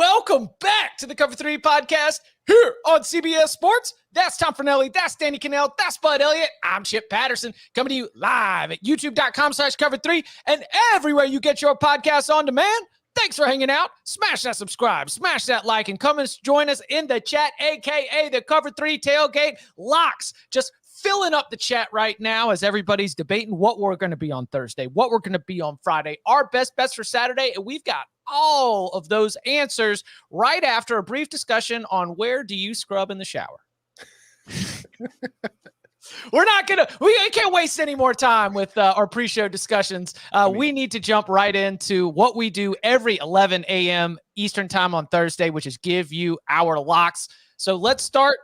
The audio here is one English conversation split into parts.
welcome back to the Cover 3 podcast here on CBS Sports. That's Tom Fornelli, that's Danny Cannell, that's Bud Elliott. I'm Chip Patterson, coming to you live at youtube.com/cover3 and everywhere you get your podcasts on demand. Thanks for hanging out. Smash that subscribe, smash that like, and come and join us in the chat, a.k.a. the Cover 3 Tailgate Locks. Just filling up the chat right now as everybody's debating what we're going to be on Thursday, what we're going to be on Friday, our best bets for Saturday, and we've got all of those answers right after a brief discussion on where do you scrub in the shower. We can't waste any more time with our pre-show discussions. We need to jump right into what we do every 11 a.m. Eastern time on Thursday, which is give you our locks. So let's start,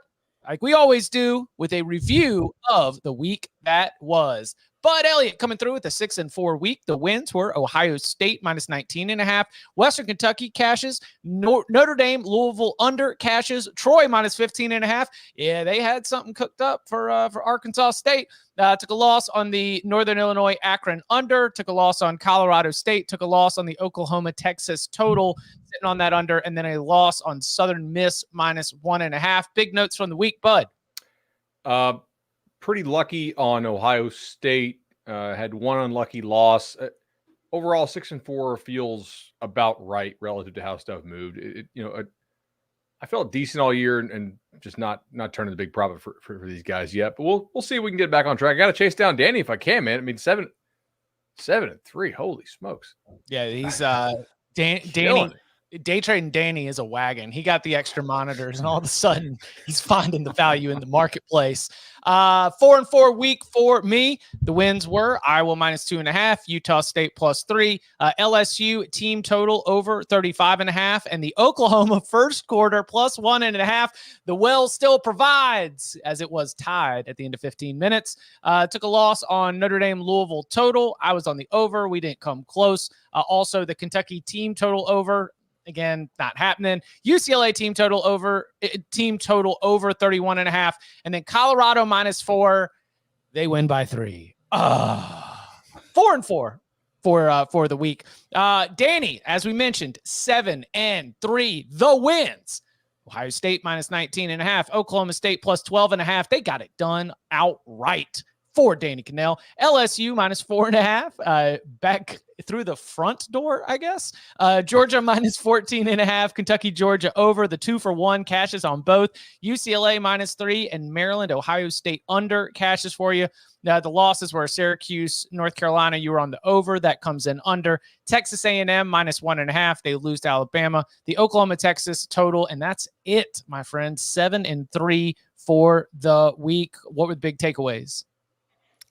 like we always do, with a review of the week that was. Bud Elliott coming through with a 6-4 week. The wins were Ohio State minus 19.5. Western Kentucky cashes. Notre Dame, Louisville under cashes. Troy minus 15.5. Yeah, they had something cooked up for Arkansas State. Took a loss on the Northern Illinois Akron under. Took a loss on Colorado State. Took a loss on the Oklahoma-Texas total, sitting on that under. And then a loss on Southern Miss minus 1.5. Big notes from the week, Bud. Pretty lucky on Ohio State. Had one unlucky loss. Overall, 6-4 feels about right relative to how stuff moved. I felt decent all year and just not turning the big profit for these guys yet. But we'll see if we can get back on track. I got to chase down Danny if I can, man. I mean, 7-3. Holy smokes! Yeah, he's Danny. Day trading Danny is a wagon. He got the extra monitors, and all of a sudden, he's finding the value in the marketplace. 4-4 week for me. The wins were Iowa minus 2.5, Utah State plus 3, LSU team total over 35.5, and the Oklahoma first quarter plus 1.5. The well still provides, as it was tied at the end of 15 minutes. Took a loss on Notre Dame Louisville total. I was on the over. We didn't come close. Also, the Kentucky team total over. Again, not happening. UCLA team total over 31.5. And then Colorado minus 4. They win by 3. 4-4 for the week. Danny, as we mentioned, 7-3. The wins. Ohio State minus 19.5. Oklahoma State plus 12.5. They got it done outright for Danny Cannell. LSU minus 4.5. Back through the front door, I guess. Georgia minus 14.5. Kentucky, Georgia over. The 2-for-1 cashes on both. UCLA minus 3 and Maryland, Ohio State under cashes for you. Now the losses were Syracuse, North Carolina. You were on the over. That comes in under. Texas A&M minus 1.5. They lose to Alabama. The Oklahoma, Texas total, and that's it, my friends. 7-3 for the week. What were the big takeaways?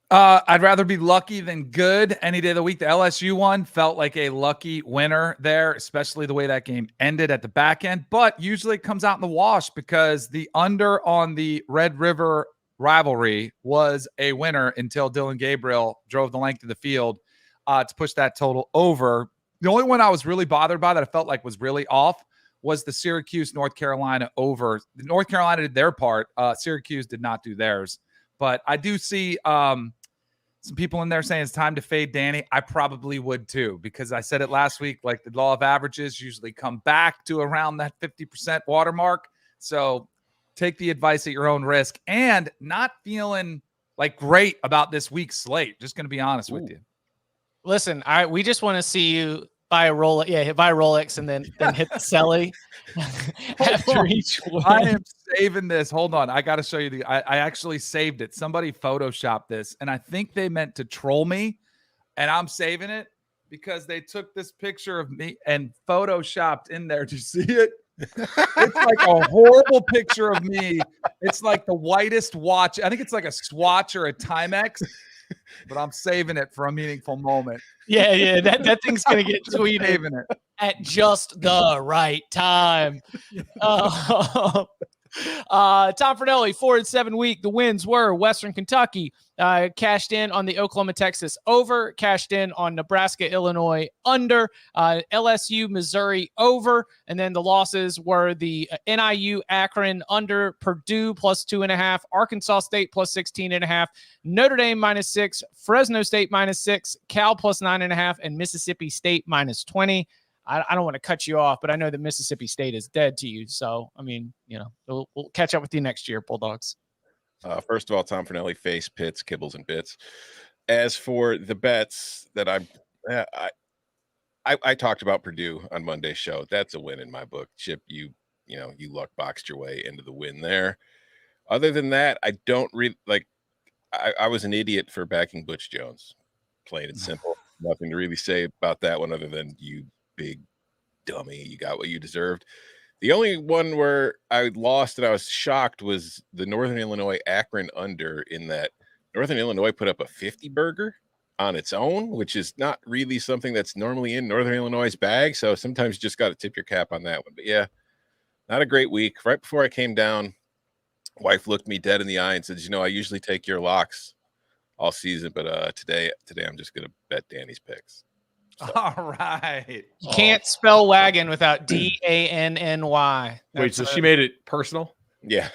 I'd rather be lucky than good any day of the week. The LSU one felt like a lucky winner there, especially the way that game ended at the back end. But usually it comes out in the wash because the under on the Red River rivalry was a winner until Dylan Gabriel drove the length of the field to push that total over. The only one I was really bothered by that I felt like was really off was the Syracuse, North Carolina over. North Carolina did their part. Syracuse did not do theirs. But I do see some people in there saying it's time to fade Danny. I probably would too, because I said it last week, like the law of averages usually come back to around that 50% watermark. So take the advice at your own risk, and not feeling like great about this week's slate. Just going to be honest with you. Listen, we just want to see you buy a Rolex, buy a Rolex and then hit the celly after each win. I am saving this. Hold on. I got to show you I actually saved it. Somebody photoshopped this, and I think they meant to troll me, and I'm saving it because they took this picture of me and photoshopped in there. Did you see it? It's like a horrible picture of me. It's like the whitest watch. I think it's like a Swatch or a Timex. But I'm saving it for a meaningful moment. Yeah, that thing's gonna get tweeted at just the right time. Tom Fornelli, 4-7 week. The wins were Western Kentucky cashed in on the Oklahoma, Texas over, cashed in on Nebraska, Illinois under, LSU, Missouri over, and then the losses were the NIU, Akron under, Purdue plus 2.5, Arkansas State plus 16.5, Notre Dame minus 6, Fresno State minus 6, Cal plus 9.5, and Mississippi State minus 20. I don't want to cut you off, but I know that Mississippi State is dead to you. So, I mean, we'll catch up with you next year, Bulldogs. First of all, Tom Fornelli, face, pits, kibbles, and bits. As for the bets that I talked about Purdue on Monday's show. That's a win in my book. Chip, you luck boxed your way into the win there. Other than that, I don't really like. I was an idiot for backing Butch Jones. Plain and simple. Nothing to really say about that one other than you big dummy. You got what you deserved. The only one where I lost and I was shocked was the Northern Illinois Akron under, in that Northern Illinois put up a 50 burger on its own, which is not really something that's normally in Northern Illinois' bag. So sometimes you just got to tip your cap on that one. But yeah, not a great week. Right before I came down, wife looked me dead in the eye and said, I usually take your locks all season, but today I'm just going to bet Danny's picks. So. All right. You can't spell wagon without D-A-N-N-Y. Wait, so she made it personal? Yeah.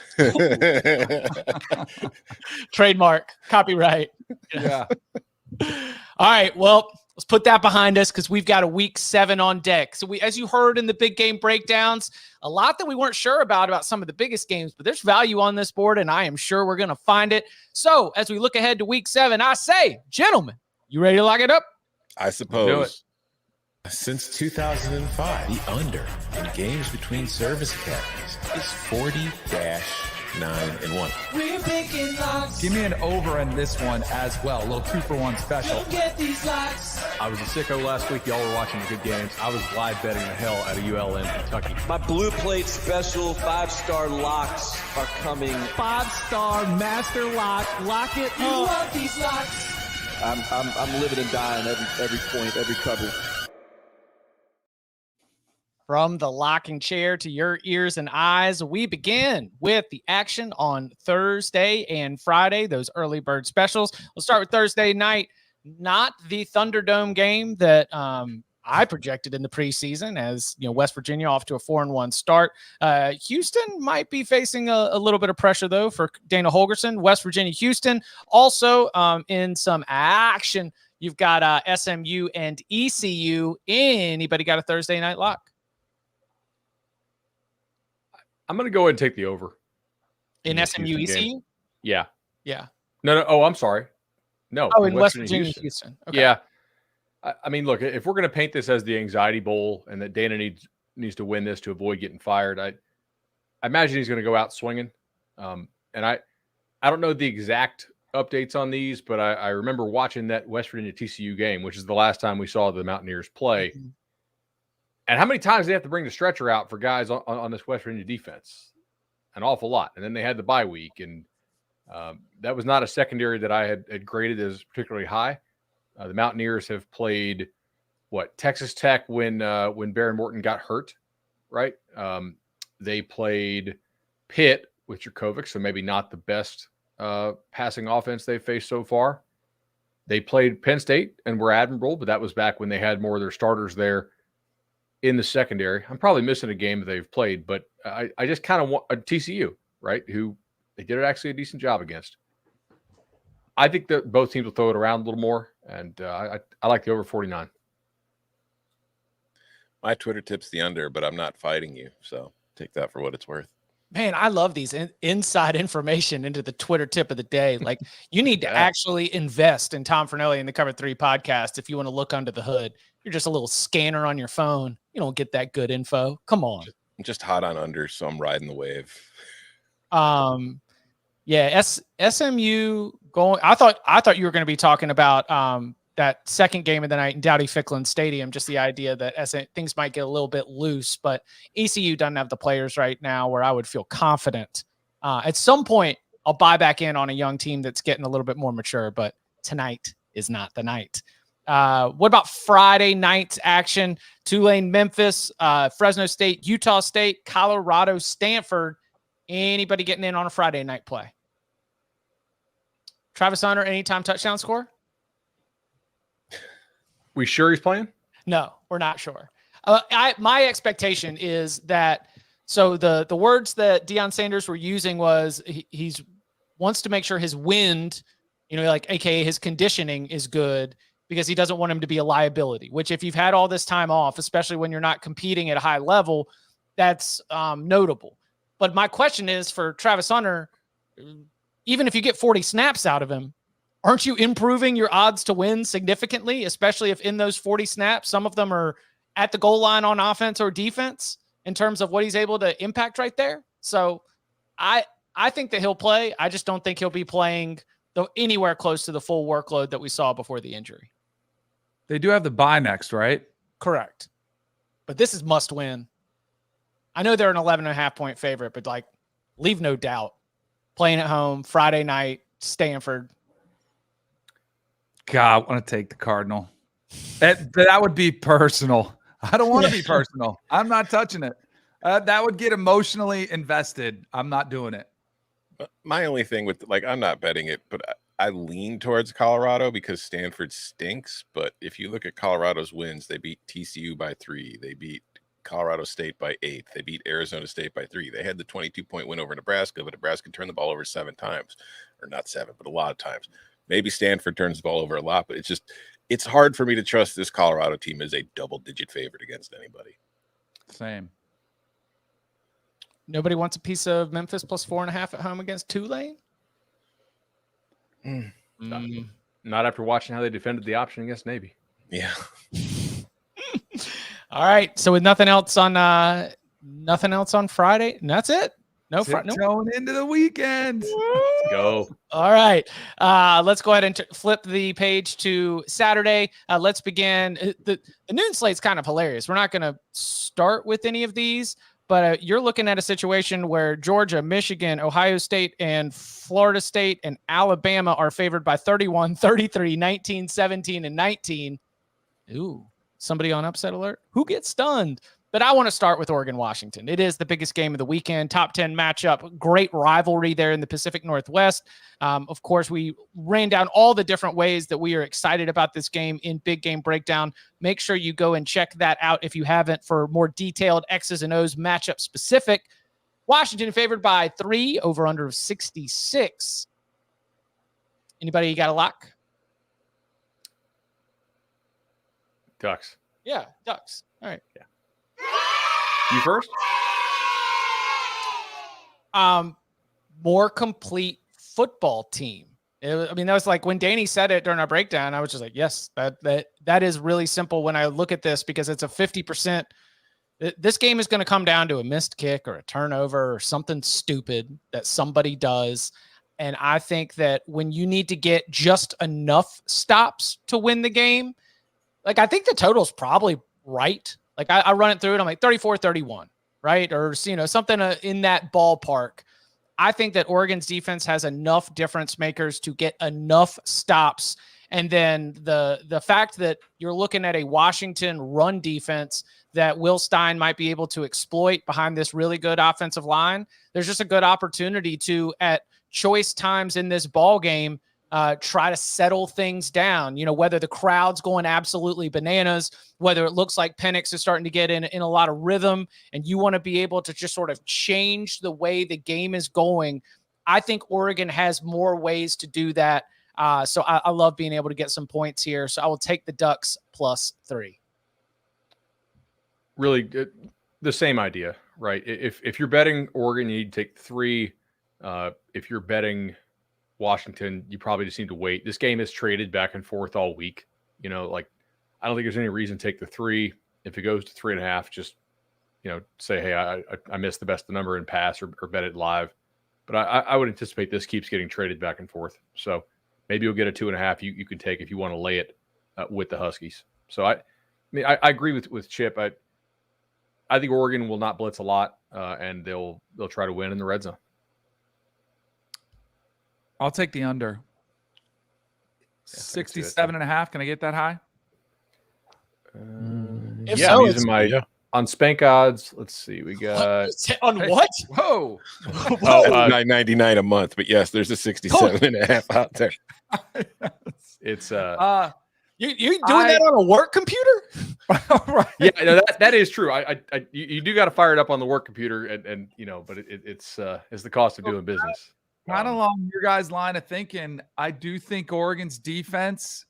Trademark, copyright. Yeah. All right. Well, let's put that behind us because we've got a week 7 on deck. So as you heard in the big game breakdowns, a lot that we weren't sure about some of the biggest games, but there's value on this board, and I am sure we're going to find it. So as we look ahead to week 7, I say, gentlemen, you ready to lock it up? I suppose. Since 2005, the under in games between service academies is 40-9-1. We're picking locks. Give me an over in this one as well. A little 2-for-1 special. Go get these locks. I was a sicko last week. Y'all were watching the good games. I was live betting the hell out of ULM Kentucky. My blue plate special 5-star locks are coming. 5-star master lock. Lock it You up. love these locks. I'm living and dying every point, every cover. From the locking chair to your ears and eyes, we begin with the action on Thursday and Friday, those early bird specials. We'll start with Thursday night, not the Thunderdome game that I projected in the preseason, as West Virginia off to a 4-1 start. Houston might be facing a little bit of pressure though for Dana Holgorsen. West Virginia, Houston. Also in some action, you've got SMU and ECU. Anybody got a Thursday night lock? I'm going to go ahead and take the over. In SMU ECU? Game. Yeah. Yeah. No. Oh, I'm sorry. No. Oh, in West Virginia, Houston. Okay. Yeah. I mean, look, if we're going to paint this as the anxiety bowl and that Dana needs to win this to avoid getting fired, I imagine he's going to go out swinging. And I don't know the exact updates on these, but I remember watching that West Virginia TCU game, which is the last time we saw the Mountaineers play. Mm-hmm. And how many times they have to bring the stretcher out for guys on this West Virginia defense? An awful lot. And then they had the bye week, and that was not a secondary that I had graded as particularly high. The Mountaineers have played Texas Tech when Baron Morton got hurt, right? They played Pitt with Jurkovec, so maybe not the best passing offense they've faced so far. They played Penn State and were admirable, but that was back when they had more of their starters there in the secondary. I'm probably missing a game that they've played, but I just kind of want a TCU, right? Who they did actually a decent job against. I think that both teams will throw it around a little more, and I like the over 49. My Twitter tip's the under, but I'm not fighting you, so take that for what it's worth. Man, I love these inside information into the Twitter tip of the day. Like, you need to actually invest in Tom Fornelli and the Cover 3 podcast if you want to look under the hood. You're just a little scanner on your phone. You don't get that good info. Come on. I'm just hot on under, so I'm riding the wave. Yeah, SMU going. I thought you were going to be talking about that second game of the night in Dowdy-Ficklin Stadium. Just the idea that things might get a little bit loose, but ECU doesn't have the players right now where I would feel confident. At some point, I'll buy back in on a young team that's getting a little bit more mature, but tonight is not the night. What about Friday night's action? Tulane, Memphis, Fresno State, Utah State, Colorado, Stanford. Anybody getting in on a Friday night play? Travis Hunter, anytime touchdown score? We sure he's playing? No, we're not sure. My expectation is that, so the words that Deion Sanders were using was he's wants to make sure his wind, like AKA his conditioning is good, because he doesn't want him to be a liability, which if you've had all this time off, especially when you're not competing at a high level, that's notable. But my question is for Travis Hunter, even if you get 40 snaps out of him, aren't you improving your odds to win significantly, especially if in those 40 snaps, some of them are at the goal line on offense or defense in terms of what he's able to impact right there? So I think that he'll play. I just don't think he'll be playing anywhere close to the full workload that we saw before the injury. They do have the bye next, right? Correct. But this is must win. I know they're an 11.5 point favorite, but like, leave no doubt. Playing at home, Friday night, Stanford. God, I want to take the Cardinal. That would be personal. I don't want to be personal. I'm not touching it. That would get emotionally invested. I'm not doing it. My only thing with, like, I'm not betting it, but I lean towards Colorado because Stanford stinks. But if you look at Colorado's wins, they beat TCU by 3. They beat Colorado State by 8. They beat Arizona State by 3. They had the 22-point win over Nebraska, but Nebraska turned the ball over 7 times. Or not 7, but a lot of times. Maybe Stanford turns the ball over a lot, but it's hard for me to trust this Colorado team as a double-digit favorite against anybody. Same. Nobody wants a piece of Memphis plus 4.5 at home against Tulane? Not after watching how they defended the option against Navy. Yeah. All right. So with nothing else on Friday, and that's it. No Friday. Going into the weekend. Let's go. All right. Let's go ahead and flip the page to Saturday. Let's begin. The noon slate's kind of hilarious. We're not going to start with any of these, but you're looking at a situation where Georgia, Michigan, Ohio State, and Florida State and Alabama are favored by 31, 33, 19, 17, and 19. Ooh, somebody on upset alert? Who gets stunned? But I want to start with Oregon-Washington. It is the biggest game of the weekend, top 10 matchup, great rivalry there in the Pacific Northwest. Of course, we ran down all the different ways that we are excited about this game in Big Game Breakdown. Make sure you go and check that out if you haven't for more detailed X's and O's matchup specific. Washington favored by 3, over under of 66. Anybody got a lock? Ducks. Yeah, Ducks. All right. Yeah. You first? More complete football team. That was like when Danny said it during our breakdown, I was just like, yes, that is really simple when I look at this because it's a 50%. This game is going to come down to a missed kick or a turnover or something stupid that somebody does. And I think that when you need to get just enough stops to win the game, like I think the total's probably right. Like I run it through and I'm like 34-31, right? Or, something in that ballpark. I think that Oregon's defense has enough difference makers to get enough stops. And then the fact that you're looking at a Washington run defense that Will Stein might be able to exploit behind this really good offensive line, there's just a good opportunity to, at choice times in this ball game, try to settle things down, whether the crowd's going absolutely bananas, whether it looks like Penix is starting to get in a lot of rhythm and you want to be able to just sort of change the way the game is going. I think Oregon has more ways to do that. So I love being able to get some points here. So I will take the Ducks plus 3. Really the same idea, right? If you're betting Oregon, you need to take 3. If you're betting Washington, you probably just need to wait. This game is traded back and forth all week. I don't think there's any reason to take the 3. If it goes to 3.5, just, say, hey, I missed the best of the number and pass or bet it live. But I would anticipate this keeps getting traded back and forth. So maybe you'll get a 2.5 you can take if you want to lay it with the Huskies. So I agree with Chip. I think Oregon will not blitz a lot and they'll try to win in the red zone. I'll take the under. 67.5. Can I get that high? I'm using my on Spank odds. Let's see. We got on what? Whoa. $9.99 a month, but yes, there's a 67.5 out there. It's you doing that on a work computer? Right. Yeah, that is true. You do got to fire it up on the work computer and but it's the cost of doing business. Kind of along your guys' line of thinking, I do think Oregon's defense,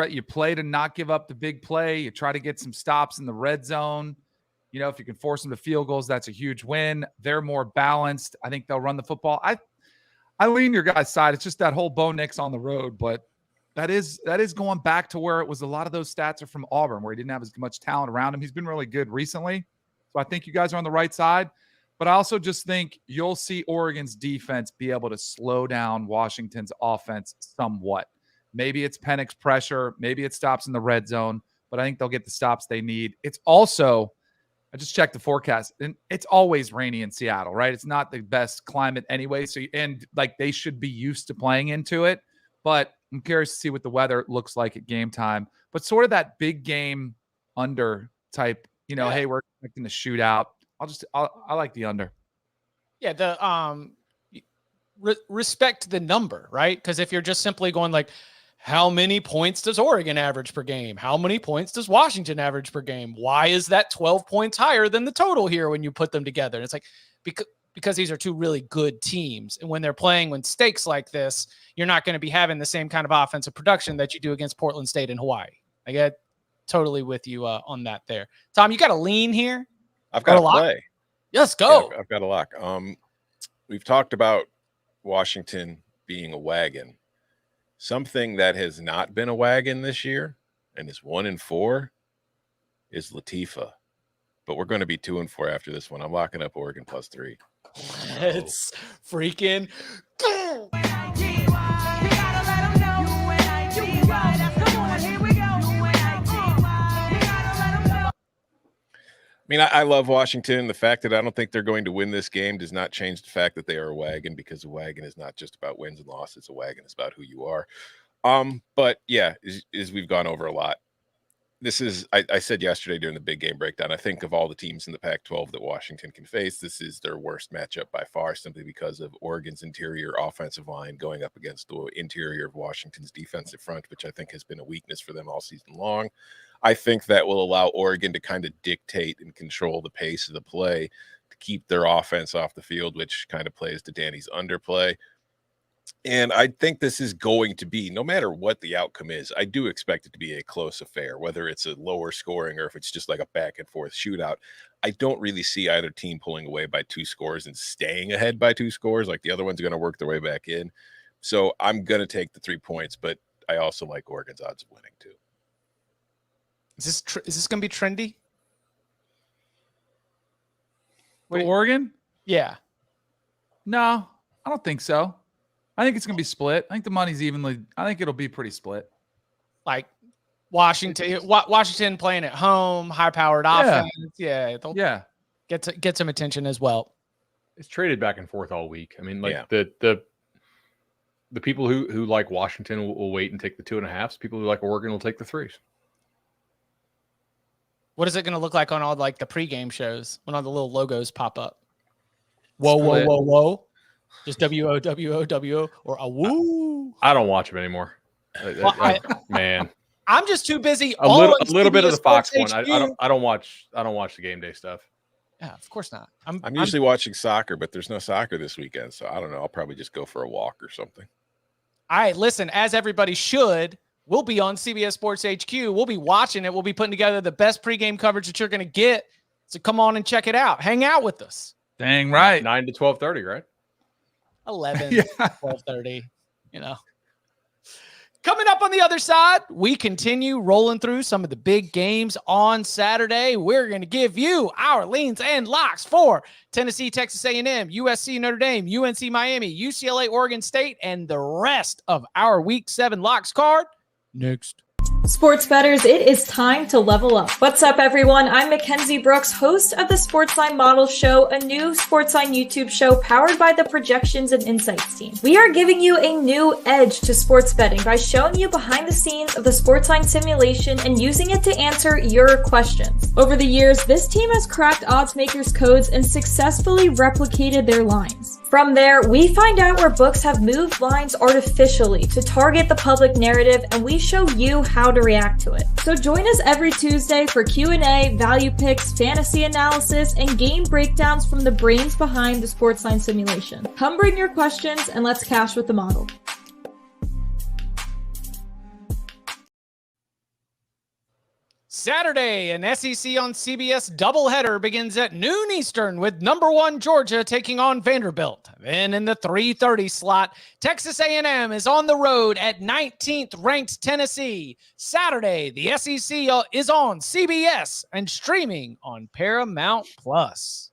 You play to not give up the big play. You try to get some stops in the red zone. You know, if you can force them to field goals, that's a huge win. They're more balanced. I think they'll run the football. I lean your guys' side. It's just that whole Bo Nix on the road, but that is going back to where it was. A lot of those stats are from Auburn, where he didn't have as much talent around him. He's been really good recently. So I think you guys are on the right side. But I also just think you'll see Oregon's defense be able to slow down Washington's offense somewhat. Maybe it's Penix pressure. Maybe it stops in the red zone. But I think they'll get the stops they need. It's also, I just checked the forecast, and it's always rainy in Seattle, right? It's not the best climate anyway. So, and like they should be used to playing into it. But I'm curious to see what the weather looks like at game time. But sort of that big game under type, you know, hey, we're expecting the shootout. I like the under. Yeah, the respect the number, right? Because if you're just simply going like, how many points does Oregon average per game? How many points does Washington average per game? Why is that 12 points higher than the total here when you put them together? And it's like, because these are two really good teams. And when they're playing when stakes like this, you're not going to be having the same kind of offensive production that you do against Portland State and Hawaii. I get totally with you on that there. Tom, you got a lean here? I've got a play. Let's go. Yeah, I've got a lock. We've talked about Washington being a wagon. Something that has not been a wagon this year and is 1-4 is Latifah. But we're going to be 2-4 after this one. I'm locking up Oregon +3. Let's freaking go. I mean, I love Washington. The fact that I don't think they're going to win this game does not change the fact that they are a wagon, because a wagon is not just about wins and losses. A wagon is about who you are. But yeah, as we've gone over a lot, this is, I said yesterday during the big game breakdown, I think of all the teams in the Pac-12 that Washington can face, this is their worst matchup by far, simply because of Oregon's interior offensive line going up against the interior of Washington's defensive front, which I think has been a weakness for them all season long. I think that will allow Oregon to kind of dictate and control the pace of the play to keep their offense off the field, which kind of plays to Danny's underplay. And I think this is going to be, no matter what the outcome is, I do expect it to be a close affair, whether it's a lower scoring or if it's just like a back and forth shootout. I don't really see either team pulling away by 2 scores and staying ahead by 2 scores. Like the other one's going to work their way back in. So I'm going to take the 3 points, but I also like Oregon's odds of winning too. Is this going to be trendy? Wait, Oregon? Yeah. No, I don't think so. I think it's going to be split. I think the money's evenly. I think it'll be pretty split. Like Washington playing at home, high-powered offense. Yeah. They'll get some attention as well. It's traded back and forth all week. I mean, like the people who like Washington will wait and take the 2.5s. People who like Oregon will take the 3s. What is it going to look like on all like the pregame shows when all the little logos pop up? Whoa, whoa, whoa, whoa. Just W-O-W-O-W-O or a woo. I don't watch them anymore. Man. I'm just too busy. A little bit of the Fox one. I don't watch the game day stuff. Yeah, of course not. I'm usually watching soccer, but there's no soccer this weekend. So I don't know. I'll probably just go for a walk or something. All right, listen, as everybody should, we'll be on CBS Sports HQ. We'll be watching it. We'll be putting together the best pregame coverage that you're going to get. So come on and check it out. Hang out with us. Dang right. 9 to 12:30, right? 11, 12:30, you know. Coming up on the other side, we continue rolling through some of the big games on Saturday. We're going to give you our leans and locks for Tennessee, Texas A&M, USC, Notre Dame, UNC, Miami, UCLA, Oregon State, and the rest of our Week 7 locks card next. Sports bettors, it is time to level up. What's up, everyone? I'm Mackenzie Brooks, host of the Sportsline Model Show, a new Sportsline YouTube show powered by the Projections and Insights team. We are giving you a new edge to sports betting by showing you behind the scenes of the Sportsline simulation and using it to answer your questions. Over the years, this team has cracked odds makers' codes and successfully replicated their lines. From there, we find out where books have moved lines artificially to target the public narrative, and we show you how to react to it. So join us every Tuesday for Q&A, value picks, fantasy analysis, and game breakdowns from the brains behind the Sportsline simulation. Come bring your questions and let's cash with the model. Saturday, an SEC on CBS doubleheader begins at noon Eastern with number 1 Georgia taking on Vanderbilt. Then in the 3:30 slot, Texas A&M is on the road at 19th ranked Tennessee. Saturday, the SEC is on CBS and streaming on Paramount Plus.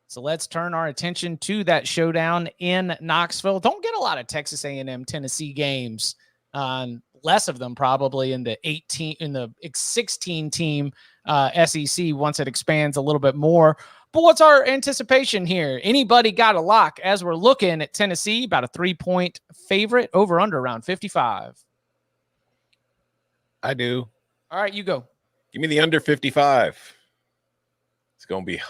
So let's turn our attention to that showdown in Knoxville. Don't get a lot of Texas A&M Tennessee games. Less of them probably in the 16 team SEC once it expands a little bit more. But what's our anticipation here? Anybody got a lock as we're looking at Tennessee, about a 3-point favorite, over under around 55? I do. All right, you go. Give me the under 55. It's going to be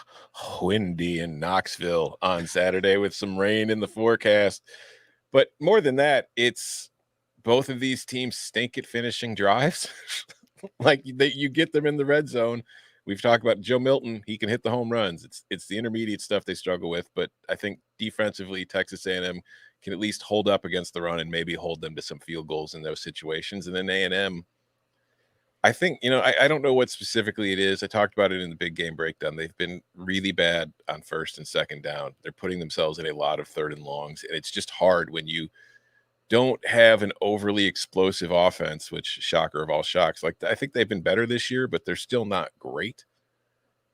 windy in Knoxville on Saturday with some rain in the forecast. But more than that, it's both of these teams stink at finishing drives. You get them in the red zone. We've talked about Joe Milton. He can hit the home runs. It's the intermediate stuff they struggle with. But I think defensively, Texas A&M can at least hold up against the run and maybe hold them to some field goals in those situations. And then A&M, I think, I don't know what specifically it is. I talked about it in the big game breakdown. They've been really bad on first and second down. They're putting themselves in a lot of third and longs. And it's just hard when you don't have an overly explosive offense, which, shocker of all shocks, I think they've been better this year, but they're still not great.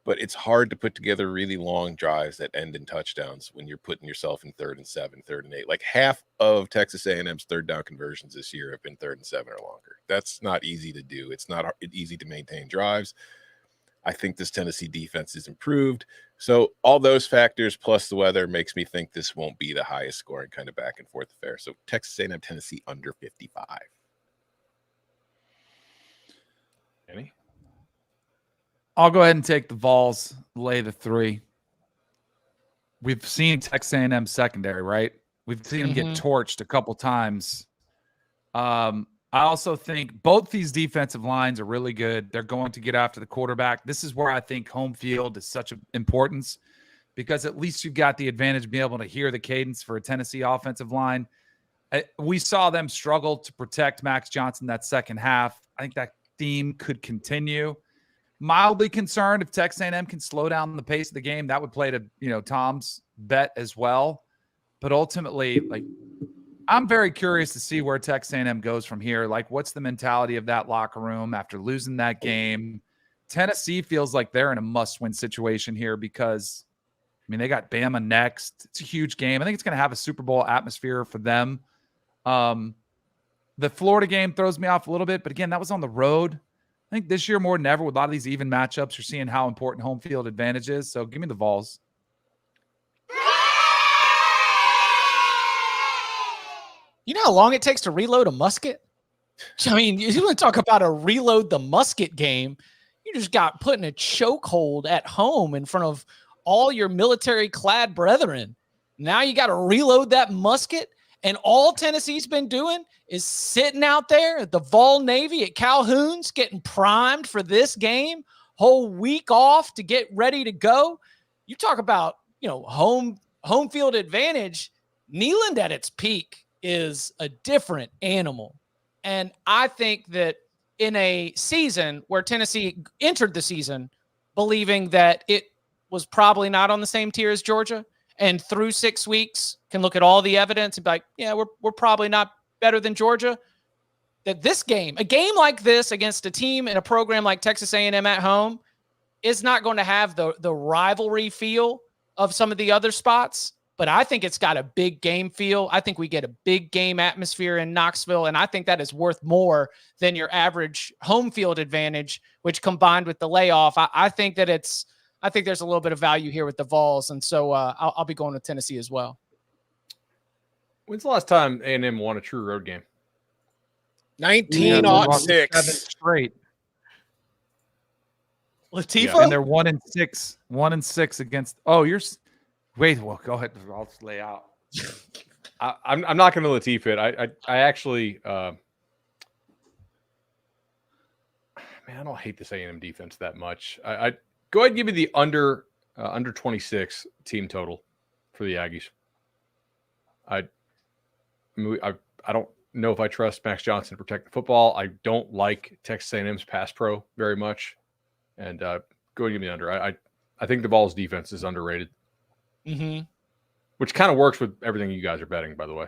But it's hard to put together really long drives that end in touchdowns when you're putting yourself in 3rd and 7, 3rd and 8. Like half of Texas A&M's third down conversions this year have been 3rd and 7 or longer. That's not easy to do. It's not easy to maintain drives. I think this Tennessee defense is improved. So all those factors plus the weather makes me think this won't be the highest scoring kind of back and forth affair. So Texas A&M Tennessee under 55. Any? I'll go ahead and take the Vols, lay the 3. We've seen Texas A&M secondary, right? We've seen them get torched a couple times. I also think both these defensive lines are really good. They're going to get after the quarterback. This is where I think home field is such an importance, because at least you've got the advantage of being able to hear the cadence for a Tennessee offensive line. We saw them struggle to protect Max Johnson that second half. I think that theme could continue. Mildly concerned if Texas A&M can slow down the pace of the game. That would play to Tom's bet as well. But ultimately, I'm very curious to see where Texas A&M goes from here. What's the mentality of that locker room after losing that game? Tennessee feels like they're in a must-win situation here because, they got Bama next. It's a huge game. I think it's going to have a Super Bowl atmosphere for them. The Florida game throws me off a little bit, but again, that was on the road. I think this year more than ever with a lot of these even matchups, you're seeing how important home field advantage is. So give me the Vols. You know how long it takes to reload a musket? You want to talk about a reload the musket game. You just got put in a chokehold at home in front of all your military-clad brethren. Now you got to reload that musket, and all Tennessee's been doing is sitting out there at the Vol Navy at Calhoun's getting primed for this game, whole week off to get ready to go. You talk about, home field advantage. Neyland at its peak is a different animal. And I think that in a season where Tennessee entered the season believing that it was probably not on the same tier as Georgia, and through 6 weeks can look at all the evidence and be like, yeah, we're probably not better than Georgia, that this game, a game like this against a team in a program like Texas A&M at home, is not going to have the rivalry feel of some of the other spots. But I think it's got a big game feel. I think we get a big game atmosphere in Knoxville, and I think that is worth more than your average home field advantage, which combined with the layoff, I think there's a little bit of value here with the Vols, and so I'll be going with Tennessee as well. When's the last time A&M won a true road game? 1906. 7 straight. Latifah? Yeah. And they're 1-6. 1-6 against. Oh, wait. Well, go ahead. I'll just lay out. I'm not going to Latifah it. I actually, man, I don't hate this A&M defense that much. I go ahead and give me the under 26 team total for the Aggies. I know if I trust Max Johnson to protect the football. I don't like Texas A&M's pass pro very much. And go and give me the under. I think the Vols defense is underrated. Mm-hmm. Which kind of works with everything you guys are betting, by the way.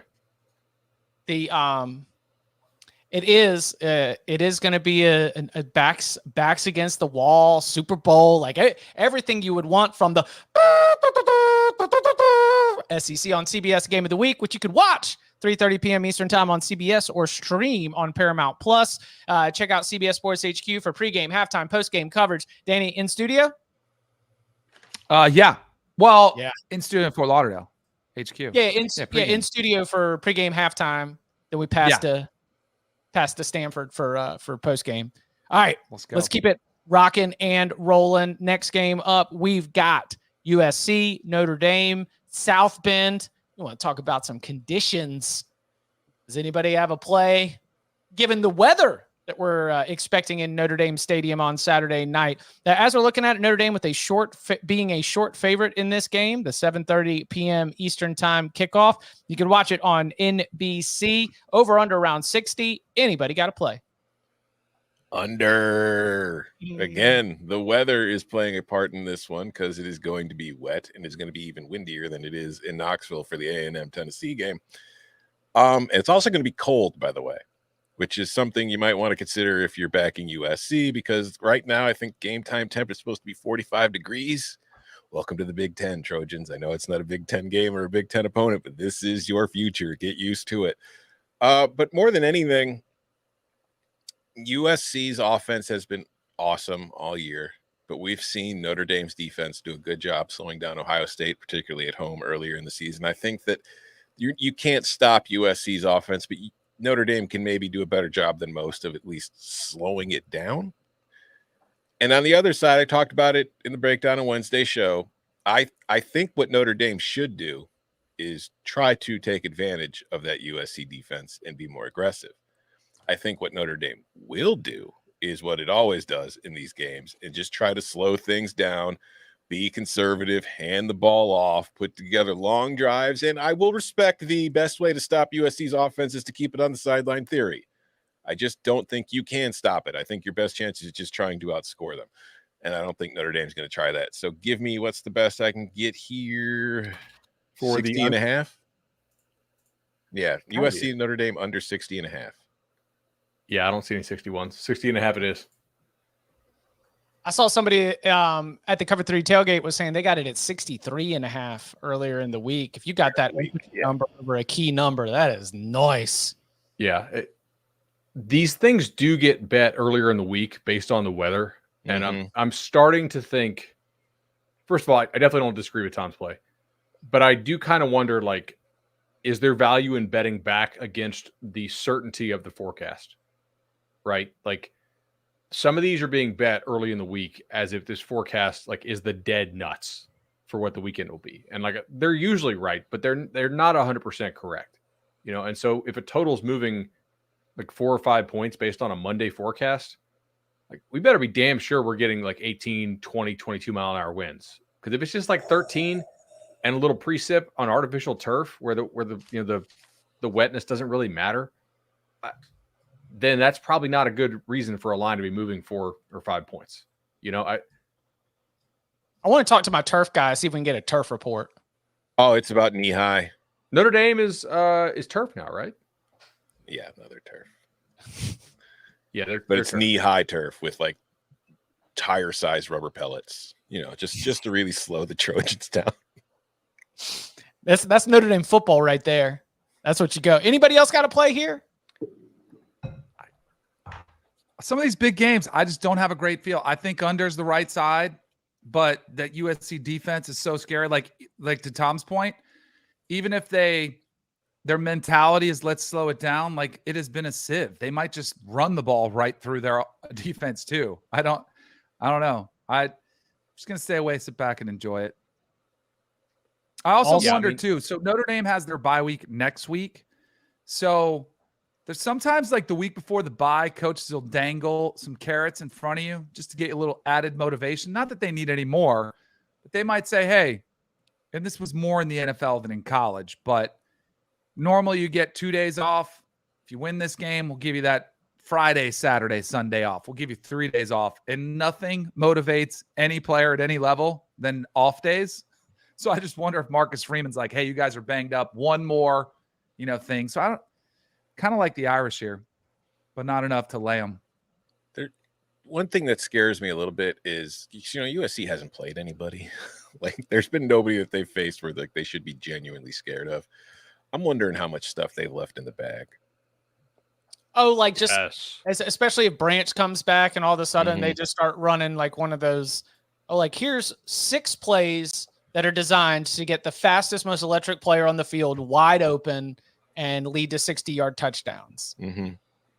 It is going to be a backs against the wall Super Bowl, like everything you would want from the SEC on CBS Game of the Week, which you could watch 3:30 p.m. Eastern Time on CBS or stream on Paramount Plus. Check out CBS Sports HQ for pregame, halftime, postgame coverage. Danny, in studio? Yeah. Well, yeah. In studio in Fort Lauderdale, HQ. Yeah, in studio for pregame, halftime. Then we passed to Stanford for postgame. All right, let's keep it rocking and rolling. Next game up, we've got USC, Notre Dame, South Bend. We want to talk about some conditions. Does anybody have a play given the weather that we're expecting in Notre Dame Stadium on Saturday night? As we're looking at it, Notre Dame with being a short favorite in this game, the 7:30 p.m. Eastern Time kickoff. You can watch it on NBC. Over under around 60. Anybody got to play? Under. Again, the weather is playing a part in this one because it is going to be wet and it's going to be even windier than it is in Knoxville for the A&M Tennessee game. It's also going to be cold, by the way, which is something you might want to consider if you're backing USC, because right now I think game time temp is supposed to be 45 degrees. Welcome to the Big Ten, Trojans. I know it's not a Big Ten game or a Big Ten opponent, but this is your future. Get used to it. But more than anything, USC's offense has been awesome all year, but we've seen Notre Dame's defense do a good job slowing down Ohio State, particularly at home earlier in the season. I think that you can't stop USC's offense, but Notre Dame can maybe do a better job than most of at least slowing it down. And on the other side, I talked about it in the breakdown on Wednesday's show. I think what Notre Dame should do is try to take advantage of that USC defense and be more aggressive. I think what Notre Dame will do is what it always does in these games and just try to slow things down, be conservative, hand the ball off, put together long drives. And I will respect the best way to stop USC's offense is to keep it on the sideline theory. I just don't think you can stop it. I think your best chance is just trying to outscore them. And I don't think Notre Dame's going to try that. So give me what's the best I can get here for 60 and a half. Yeah, USC and Notre Dame under 60 and a half. Yeah, I don't see any 61s. 60 and a half it is. I saw somebody at the Cover 3 tailgate was saying they got it at 63 and a half earlier in the week. If you got that number over a key number, that is nice. Yeah. These things do get bet earlier in the week based on the weather. And I'm starting to think, first of all, I definitely don't disagree with Tom's play, but I do kind of wonder, like, is there value in betting back against the certainty of the forecast? Right? Like, some of these are being bet early in the week as if this forecast, like, is the dead nuts for what the weekend will be. And, like, they're usually right, but they're not 100% correct. You know, and so if a total's moving like 4 or 5 points based on a Monday forecast, like, we better be damn sure we're getting like 18, 20, 22 mile an hour winds. Because if it's just like 13 and a little precip on artificial turf where the wetness doesn't really matter, then that's probably not a good reason for a line to be moving 4 or 5 points. You know, I want to talk to my turf guy, see if we can get a turf report. Oh, it's about knee high. Notre Dame is turf now, right? Yeah, another turf. Yeah, but it's knee high turf with like tire sized rubber pellets. You know, just to really slow the Trojans down. That's Notre Dame football right there. That's what you go. Anybody else got to play here? Some of these big games, I just don't have a great feel. I think under's the right side, but that USC defense is so scary. Like to Tom's point, even if their mentality is let's slow it down, like, it has been a sieve. They might just run the ball right through their defense too. I don't know. I'm just gonna stay away, sit back, and enjoy it. I also wonder too. So Notre Dame has their bye week next week. So there's sometimes, like, the week before the bye, coaches will dangle some carrots in front of you just to get you a little added motivation. Not that they need any more, but they might say, hey, and this was more in the NFL than in college, but normally you get 2 days off If you win this game, we'll give you that Friday, Saturday, Sunday off. We'll give you 3 days off. And nothing motivates any player at any level than off days. So I just wonder if Marcus Freeman's like, hey, you guys are banged up. One more, thing. So I don't kind of like the Irish here, but not enough to lay them. One thing that scares me a little bit is, USC hasn't played anybody. Like, there's been nobody that they've faced where they should be genuinely scared of. I'm wondering how much stuff they left in the bag. Oh, like just especially if Branch comes back and all of a sudden they just start running like one of those. Oh, like here's 6 plays that are designed to get the fastest, most electric player on the field wide open and lead to 60-yard touchdowns.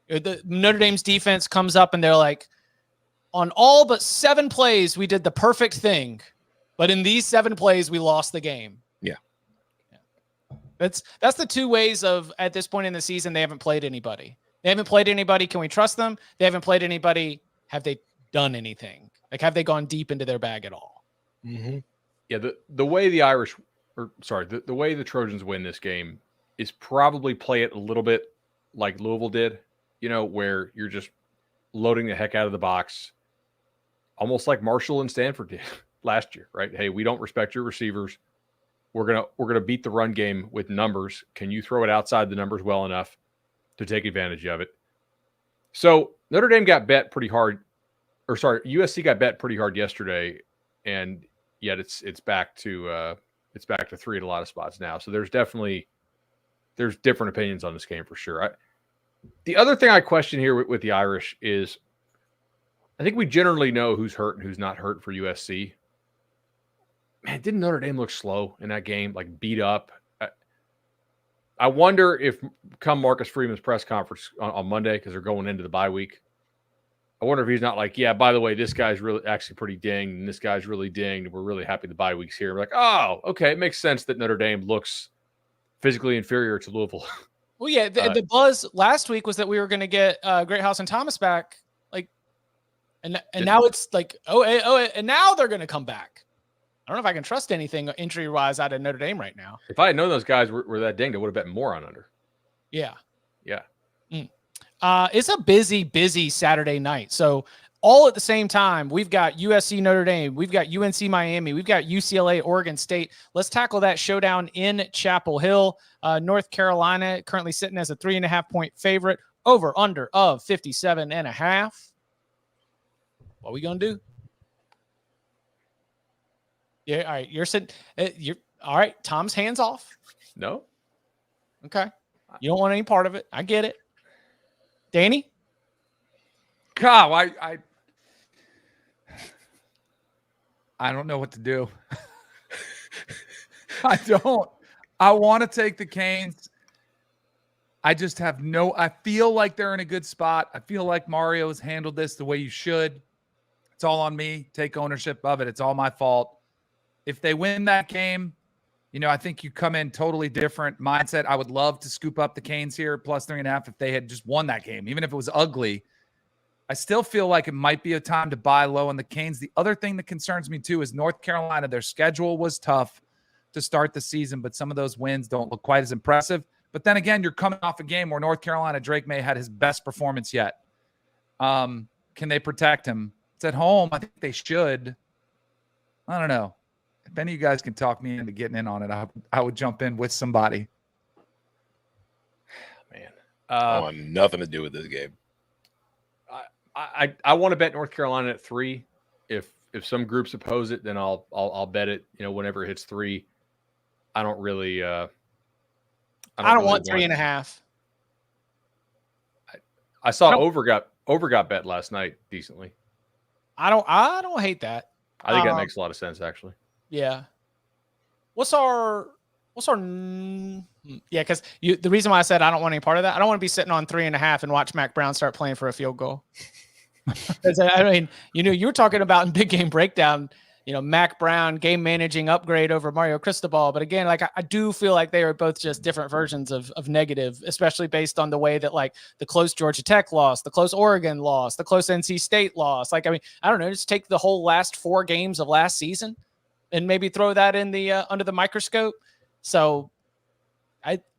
The Notre Dame's defense comes up and they're like, on all but 7 plays, we did the perfect thing. But in these 7 plays, we lost the game. Yeah. That's the 2 ways of, at this point in the season, they haven't played anybody. They haven't played anybody. Can we trust them? They haven't played anybody. Have they done anything? Like, have they gone deep into their bag at all? Yeah. The way the Irish, the way the Trojans win this game is probably play it a little bit like Louisville did, where you're just loading the heck out of the box, almost like Marshall and Stanford did last year, right? Hey, we don't respect your receivers. We're gonna beat the run game with numbers. Can you throw it outside the numbers well enough to take advantage of it? So Notre Dame got bet pretty hard, USC got bet pretty hard yesterday, and yet it's back to 3 at a lot of spots now. So there's different opinions on this game for sure. The other thing I question here with the Irish is, I think we generally know who's hurt and who's not hurt for USC. Man, didn't Notre Dame look slow in that game, like beat up? I wonder if come Marcus Freeman's press conference on Monday, because they're going into the bye week, I wonder if he's not like, yeah, by the way, this guy's really actually pretty dinged, and this guy's really dinged. We're really happy the bye week's here. We're like, oh, okay, it makes sense that Notre Dame looks physically inferior to Louisville. Well, yeah, the buzz last week was that we were going to get Greathouse and Thomas back, and now it's like, and now they're going to come back. I don't know if I can trust anything injury-wise out of Notre Dame right now. If I had known those guys were that dinged, I would have bet more on under. Yeah. Yeah. It's a busy Saturday night. So all at the same time, we've got USC Notre Dame, we've got UNC Miami, we've got UCLA-Oregon State. Let's tackle that showdown in Chapel Hill. North Carolina currently sitting as a 3.5-point favorite, over under of 57.5. What are we going to do? Yeah, all right. You're sitting. You're all right. Tom's hands off. No. Okay. You don't want any part of it. I get it. Danny. God, I don't know what to do. I don't. I want to take the Canes. I just have I feel like they're in a good spot. I feel like Mario has handled this the way you should. It's all on me. Take ownership of it. It's all my fault. If they win that game, I think you come in totally different mindset. I would love to scoop up the Canes here plus 3.5 if they had just won that game, even if it was ugly. I still feel like it might be a time to buy low on the Canes. The other thing that concerns me too is North Carolina. Their schedule was tough to start the season, but some of those wins don't look quite as impressive. But then again, you're coming off a game where North Carolina, Drake May had his best performance yet. Can they protect him? It's at home. I think they should. I don't know. If any of you guys can talk me into getting in on it, I would jump in with somebody. Man, I want nothing to do with this game. I want to bet North Carolina at 3. If some groups oppose it, then I'll bet it. Whenever it hits 3. I don't really. I don't want 3.5. I saw over got bet last night decently. I don't hate that. I think that makes a lot of sense, actually. Yeah. What's our yeah, because the reason why I said I don't want any part of that, I don't want to be sitting on 3.5 and watch Mac Brown start playing for a field goal. I mean, you were talking about in Big Game Breakdown, Mac Brown game managing upgrade over Mario Cristobal. But again, I do feel like they are both just different versions of negative, especially based on the way that the close Georgia Tech loss, the close Oregon loss, the close NC State loss. I don't know, just take the whole last 4 games of last season and maybe throw that in the under the microscope. So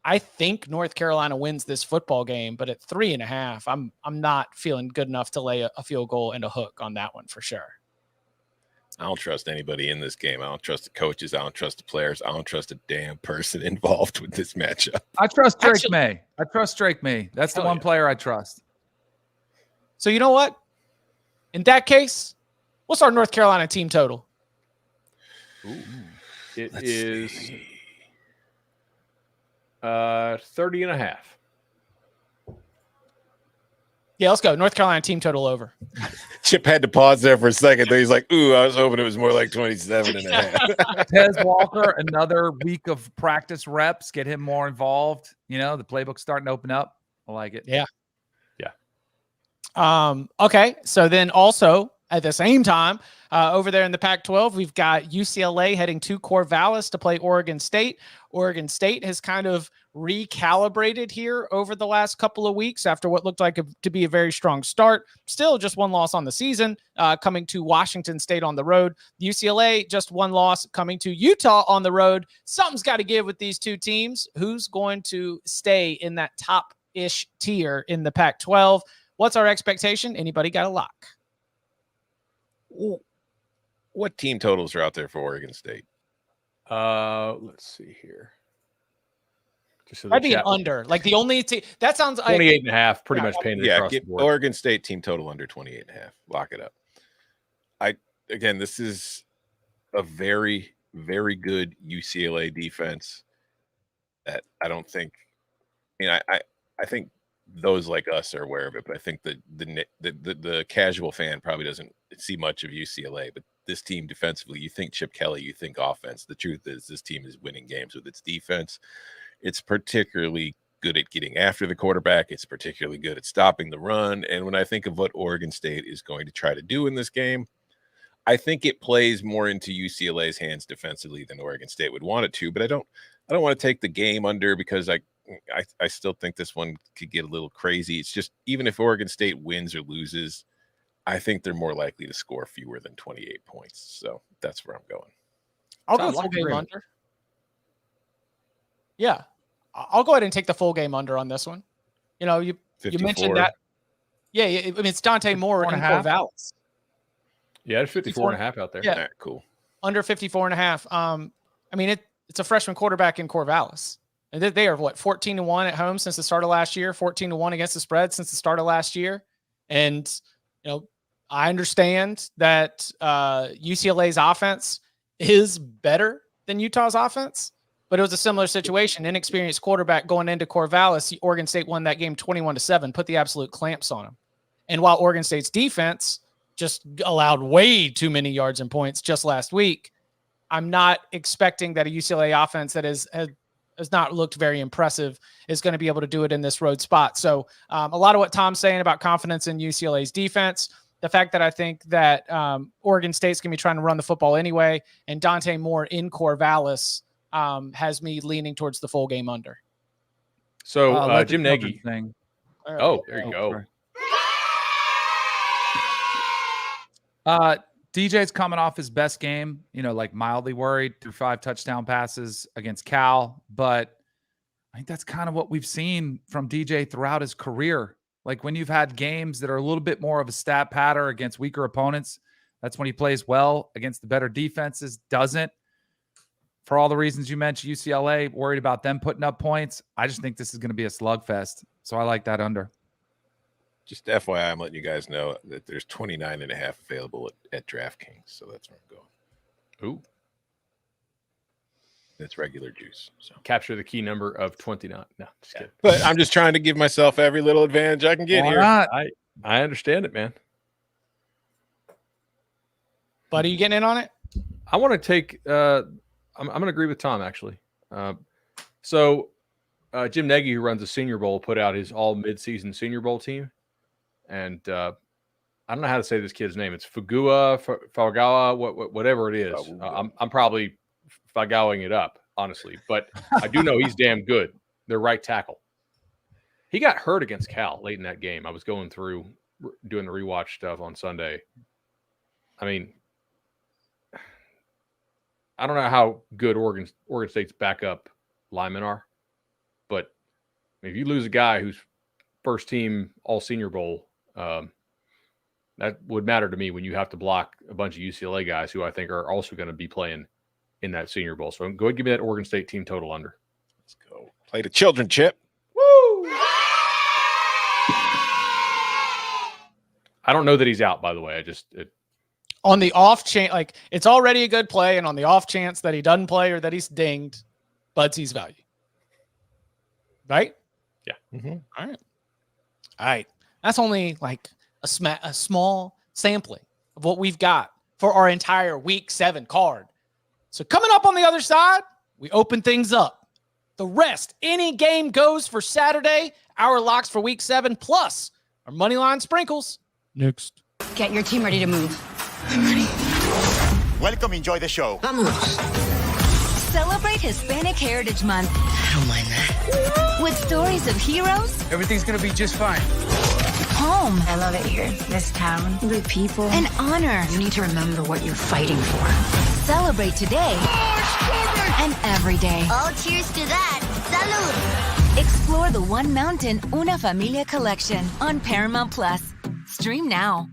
I think North Carolina wins this football game, but at 3.5, I'm not feeling good enough to lay a field goal and a hook on that one for sure. I don't trust anybody in this game. I don't trust the coaches. I don't trust the players. I don't trust a damn person involved with this matchup. I trust Drake May. I trust Drake May. That's the one player I trust. So you know what? In that case, what's our North Carolina team total? Ooh. Let's is 30.5. Yeah, let's go. North Carolina team total over. Chip had to pause there for a second. Then he's like, ooh, I was hoping it was more like 27.5. Tez Walker, another week of practice reps, get him more involved. You know, the playbook's starting to open up. I like it. Yeah. Yeah. Okay. So then also at the same time, over there in the Pac-12, we've got UCLA heading to Corvallis to play Oregon State. Oregon State has kind of recalibrated here over the last couple of weeks after what looked like to be a very strong start. Still just one loss on the season, coming to Washington State on the road. UCLA just one loss coming to Utah on the road. Something's got to give with these two teams. Who's going to stay in that top-ish tier in the Pac-12? What's our expectation? Anybody got a lock? What team totals are out there for Oregon State? Let's see here. So I'd be an under. Like the only team that sounds 28.5, pretty much painted across the board. Oregon State team total under 28.5. Lock it up. Again, this is a very, very good UCLA defense that I don't think. I think those like us are aware of it, but I think the casual fan probably doesn't see much of UCLA. But this team defensively, you think Chip Kelly, you think offense. The truth is this team is winning games with its defense. It's particularly good at getting after the quarterback. It's particularly good at stopping the run. And when I think of what Oregon State is going to try to do in this game, I think it plays more into UCLA's hands defensively than Oregon State would want it to. But I don't want to take the game under because I still think this one could get a little crazy. It's just even if Oregon State wins or loses, I think they're more likely to score fewer than 28 points. So that's where I'm going. I'll go full game under. Yeah, I'll go ahead and take the full game under on this one. You know, you mentioned that. Yeah, I mean, it's Dante Moore in Corvallis. Yeah, it's 54.5 out there. Yeah, right, cool. Under 54.5. I mean, it's a freshman quarterback in Corvallis. And they are, 14-1 at home since the start of last year, 14-1 against the spread since the start of last year. And, you know, I understand that UCLA's offense is better than Utah's offense, but it was a similar situation. Inexperienced quarterback going into Corvallis. Oregon State won that game 21-7, put the absolute clamps on them. And while Oregon State's defense just allowed way too many yards and points just last week, I'm not expecting that a UCLA offense that has not looked very impressive is going to be able to do it in this road spot. So a lot of what Tom's saying about confidence in UCLA's defense, the fact that I think that Oregon State's going to be trying to run the football anyway, and Dante Moore in Corvallis has me leaning towards the full game under. So Jim Nagy. Thing. Oh, there you go. DJ's coming off his best game, you know, like mildly worried through 5 touchdown passes against Cal. But I think that's kind of what we've seen from DJ throughout his career. Like when you've had games that are a little bit more of a stat patter against weaker opponents, that's when he plays well. Against the better defenses, doesn't. For all the reasons you mentioned, UCLA, worried about them putting up points. I just think this is going to be a slugfest. So I like that under. Just FYI, I'm letting you guys know that there's 29.5 available at DraftKings. So that's where I'm going. Ooh. It's regular juice. So capture the key number of 29. No, just kidding. But I'm just trying to give myself every little advantage I can get here. Not? I understand it, man. Buddy, you getting in on it? I want to take I'm going to agree with Tom, actually. So Jim Nagy, who runs the Senior Bowl, put out his all midseason Senior Bowl team. And I don't know how to say this kid's name. It's Fagawa, whatever it is. I'm probably Fagawing it up, honestly. But I do know he's damn good. Their right tackle. He got hurt against Cal late in that game. I was going through doing the rewatch stuff on Sunday. I mean, I don't know how good Oregon State's backup linemen are, mean, if you lose a guy who's first team all Senior Bowl, that would matter to me when you have to block a bunch of UCLA guys who I think are also going to be playing in that Senior Bowl. So go ahead and give me that Oregon State team total under. Let's go. Play the children, Chip. Woo! I don't know that he's out, by the way. On the off chance, like it's already a good play, and on the off chance that he doesn't play or that he's dinged, Bud sees value. Right? Yeah. Mm-hmm. All right. That's only like a small sampling of what we've got for our entire Week 7 card. So coming up on the other side, we open things up. The rest, any game goes for Saturday, our locks for Week 7, plus our money line sprinkles. Next. Get your team ready to move. I'm ready. Welcome, enjoy the show. Vamos. Celebrate Hispanic Heritage Month. I don't mind that. With stories of heroes. Everything's gonna be just fine. Home. I love it here. This town. The people. And honor. You need to remember what you're fighting for. Celebrate today. And every day. Oh, cheers to that. Salud. Explore the One Mountain Una Familia collection on Paramount Plus. Stream now.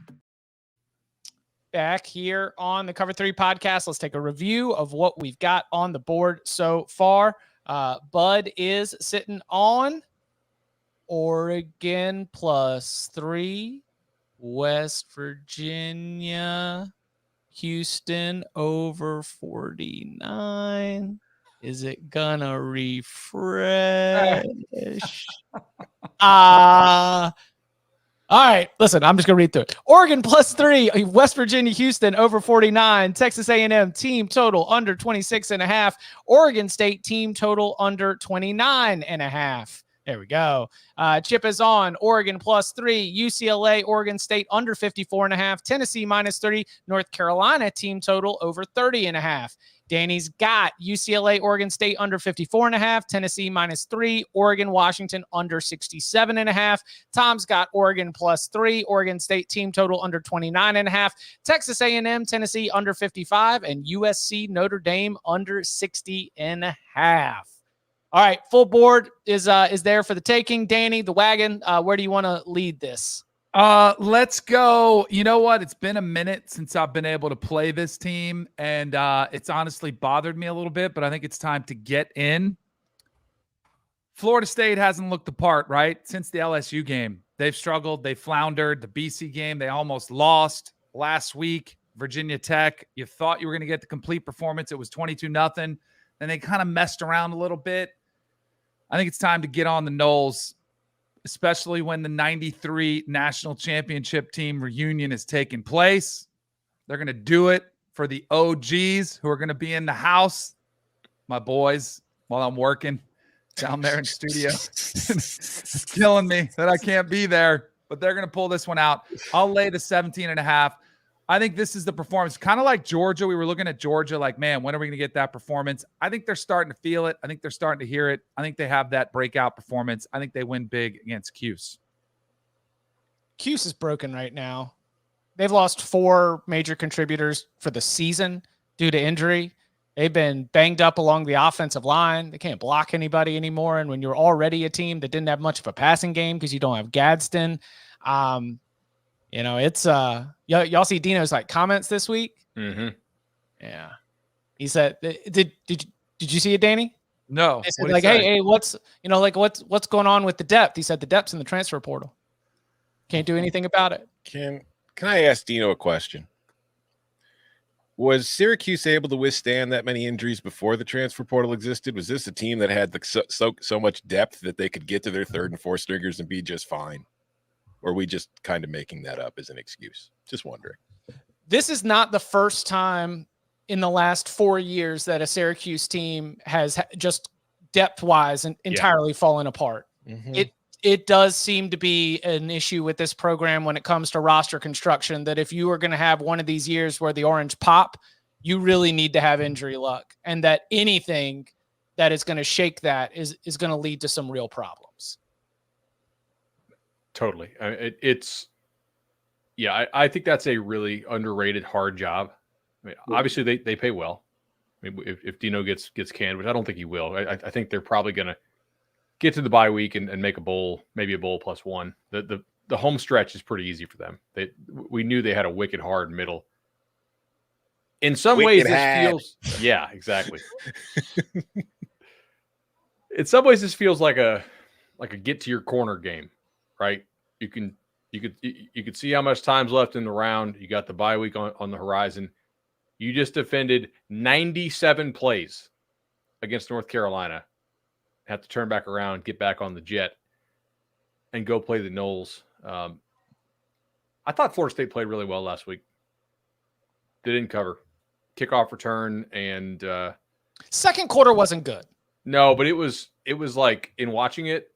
Back here on the Cover 3 podcast, let's take a review of what we've got on the board so far. Bud is sitting on Oregon +3, West Virginia, Houston over 49. Is it gonna refresh? All right, listen, I'm just going to read through it. Oregon +3, West Virginia, Houston over 49, Texas A&M team total under 26.5, Oregon State team total under 29.5. There we go. Chip is on Oregon +3, UCLA, Oregon State under 54.5, Tennessee -30, North Carolina team total over 30.5. Danny's got UCLA, Oregon State under 54.5, Tennessee -3, Oregon, Washington under 67.5. Tom's got Oregon +3, Oregon State team total under 29.5, Texas A&M, Tennessee under 55, and USC, Notre Dame under 60.5. All right, full board is there for the taking. Danny, the wagon, where do you want to lead this? Let's go. You know what? It's been a minute since I've been able to play this team, and it's honestly bothered me a little bit, but I think it's time to get in. Florida State hasn't looked the part, right? Since the LSU game. They've struggled. They floundered. The BC game, they almost lost last week. Virginia Tech, you thought you were going to get the complete performance. It was 22-0. Then they kind of messed around a little bit. I think it's time to get on the Noles, especially when the 93 national championship team reunion is taking place. They're going to do it for the OGs who are going to be in the house, my boys, while I'm working down there in studio. It's killing me that I can't be there, but they're going to pull this one out. I'll lay the 17.5. I think this is the performance, kind of like Georgia. We were looking at Georgia like, man, when are we going to get that performance? I think they're starting to feel it. I think they're starting to hear it. I think they have that breakout performance. I think they win big against Cuse. Cuse is broken right now. They've lost 4 major contributors for the season due to injury. They've been banged up along the offensive line. They can't block anybody anymore. And when you're already a team that didn't have much of a passing game because you don't have Gadsden, it's y'all see Dino's like comments this week. Mm-hmm. Yeah, he said, "Did you see it, Danny?" No. They said, like, hey, what's going on with the depth? He said the depth's in the transfer portal. Can't do anything about it. Can I ask Dino a question? Was Syracuse able to withstand that many injuries before the transfer portal existed? Was this a team that had so much depth that they could get to their 3rd and 4th stringers and be just fine? Or are we just kind of making that up as an excuse? Just wondering. This is not the first time in the last 4 years that a Syracuse team has just depth-wise and entirely fallen apart. Mm-hmm. It does seem to be an issue with this program when it comes to roster construction, that if you are going to have one of these years where the Orange pop, you really need to have injury luck, and that anything that is going to shake that is going to lead to some real problems. Totally. I think that's a really underrated hard job. I mean, obviously they pay well. I mean, if Dino gets canned, which I don't think he will, I think they're probably going to get to the bye week and make a bowl, maybe a bowl plus one. The home stretch is pretty easy for them. We knew they had a wicked hard middle. In some ways, this feels exactly. In some ways, this feels like a get to your corner game, right? You could see how much time's left in the round. You got the bye week on the horizon. You just defended 97 plays against North Carolina. Have to turn back around, get back on the jet, and go play the Noles. I thought Florida State played really well last week. They didn't cover. Kickoff return and second quarter wasn't good. No, but it was like in watching it,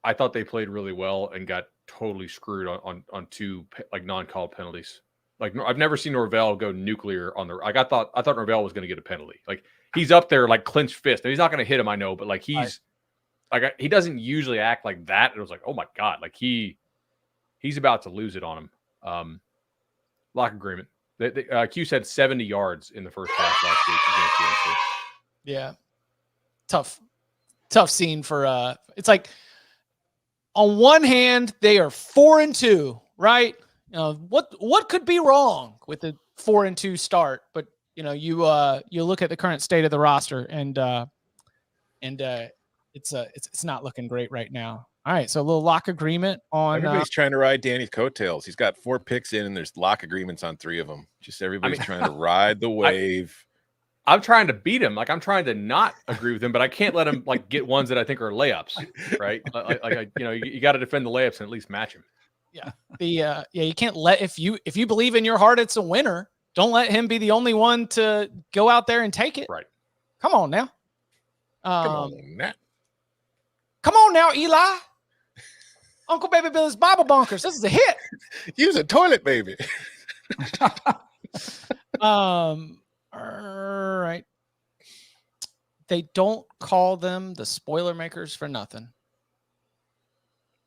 I thought they played really well and got totally screwed on two like non-called penalties. Like I've never seen Norvell go nuclear on the. I thought Norvell was going to get a penalty. Like he's up there like clenched fist. Now, he's not going to hit him, I know, but like he's he doesn't usually act like that. It was like, oh my god, like he's about to lose it on him. Lock agreement. Cuse had 70 yards in the first half last week against UNC. Yeah, tough scene for. It's like on one hand they are 4-2, right? What could be wrong with the 4-2 start? But you look at the current state of the roster, and it's not looking great right now. All right, so a little lock agreement on. Everybody's trying to ride Danny's coattails. He's got 4 picks in, and there's lock agreements on 3 of them. Just everybody's trying to ride the wave. I'm trying to beat him. Like I'm trying to not agree with him, but I can't let him like get ones that I think are layups, right? You got to defend the layups and at least match him. Yeah. You can't let if you believe in your heart it's a winner, don't let him be the only one to go out there and take it. Right. Come on now. Come on now, Eli. Uncle Baby Billy's Bible Bonkers. This is a hit. Use a toilet, baby. All right. They don't call them the spoiler makers for nothing.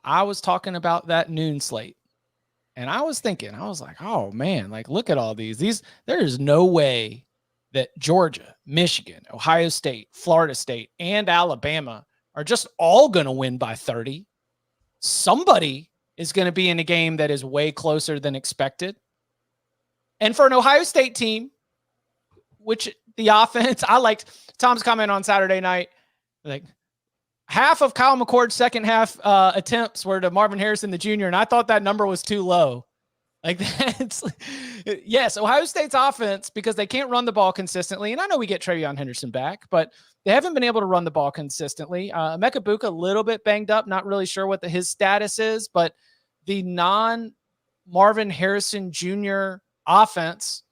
I was talking about that noon slate, and I was like, oh man, like look at all these. There is no way that Georgia, Michigan, Ohio State, Florida State, and Alabama are just all going to win by 30. Somebody is going to be in a game that is way closer than expected. And for an Ohio State team, which the offense, I liked Tom's comment on Saturday night, like half of Kyle McCord's second half attempts were to Marvin Harrison, the junior, and I thought that number was too low. Like that's, yes, Ohio State's offense, because they can't run the ball consistently. And I know we get Travion Henderson back, but they haven't been able to run the ball consistently. Emeka Buka a little bit banged up, not really sure what his status is, but the non-Marvin Harrison Jr. offense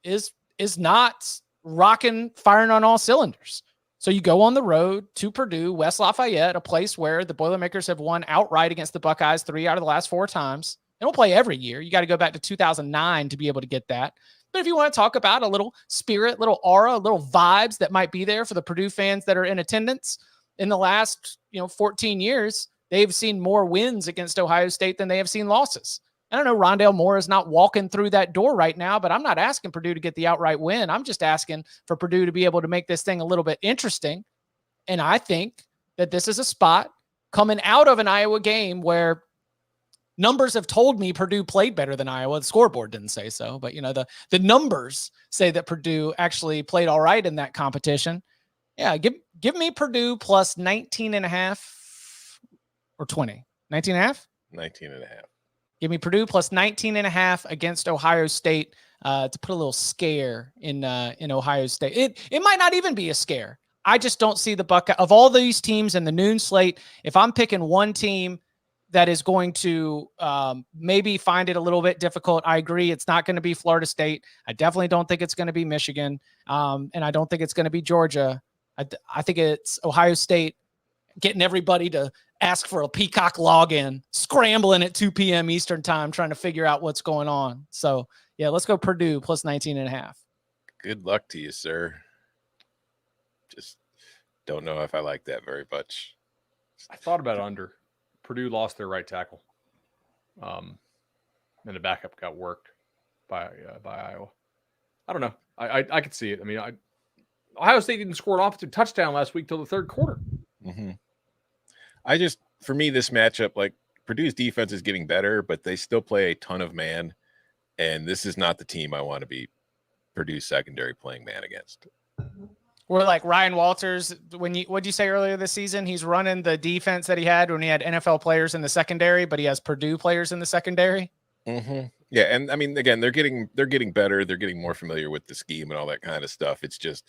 is not firing on all cylinders. So you go on the road to Purdue, West Lafayette, a place where the Boilermakers have won outright against the Buckeyes 3 out of the last 4 times. They don't play every year. You got to go back to 2009 to be able to get that. But if you want to talk about a little spirit, little aura, little vibes that might be there for the Purdue fans that are in attendance, in the last 14 years, they've seen more wins against Ohio State than they have seen losses. I don't know, Rondale Moore is not walking through that door right now, but I'm not asking Purdue to get the outright win. I'm just asking for Purdue to be able to make this thing a little bit interesting. And I think that this is a spot coming out of an Iowa game where numbers have told me Purdue played better than Iowa. The scoreboard didn't say so, but the numbers say that Purdue actually played all right in that competition. Yeah, give me Purdue plus 19.5 or 20. 19.5? 19.5. Give me Purdue plus 19.5 against Ohio State to put a little scare in Ohio State. It might not even be a scare. I just don't see the Buckeye of all these teams in the noon slate. If I'm picking one team that is going to maybe find it a little bit difficult, I agree. It's not going to be Florida State. I definitely don't think it's going to be Michigan. And I don't think it's going to be Georgia. I think it's Ohio State getting everybody to ask for a Peacock login, scrambling at 2 p.m. Eastern time, trying to figure out what's going on. So, yeah, let's go Purdue plus 19.5. Good luck to you, sir. Just don't know if I like that very much. I thought about under. Purdue lost their right tackle. And the backup got worked by Iowa. I don't know. I could see it. I mean, Ohio State didn't score an offensive touchdown last week till the third quarter. Mm-hmm. For me, this matchup, like Purdue's defense is getting better, but they still play a ton of man. And this is not the team I want to be Purdue's secondary playing man against. We're like Ryan Walters. What'd you say earlier this season? He's running the defense that he had when he had NFL players in the secondary, but he has Purdue players in the secondary. Mm-hmm. Yeah, and I mean, again, they're getting better. They're getting more familiar with the scheme and all that kind of stuff. It's just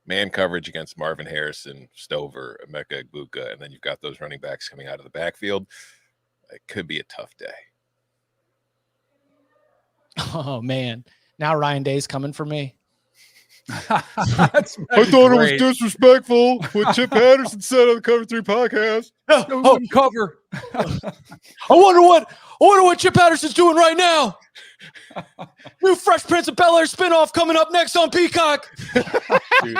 man coverage against Marvin Harrison, Stover, Emeka Egbuka, and then you've got those running backs coming out of the backfield. It could be a tough day. Oh man! Now Ryan Day's coming for me. I thought it was disrespectful what Chip Patterson said on the Cover 3 podcast. Cover. I wonder what Chip Patterson's doing right now. New Fresh Prince of Bel-Air spinoff coming up next on Peacock. Dude,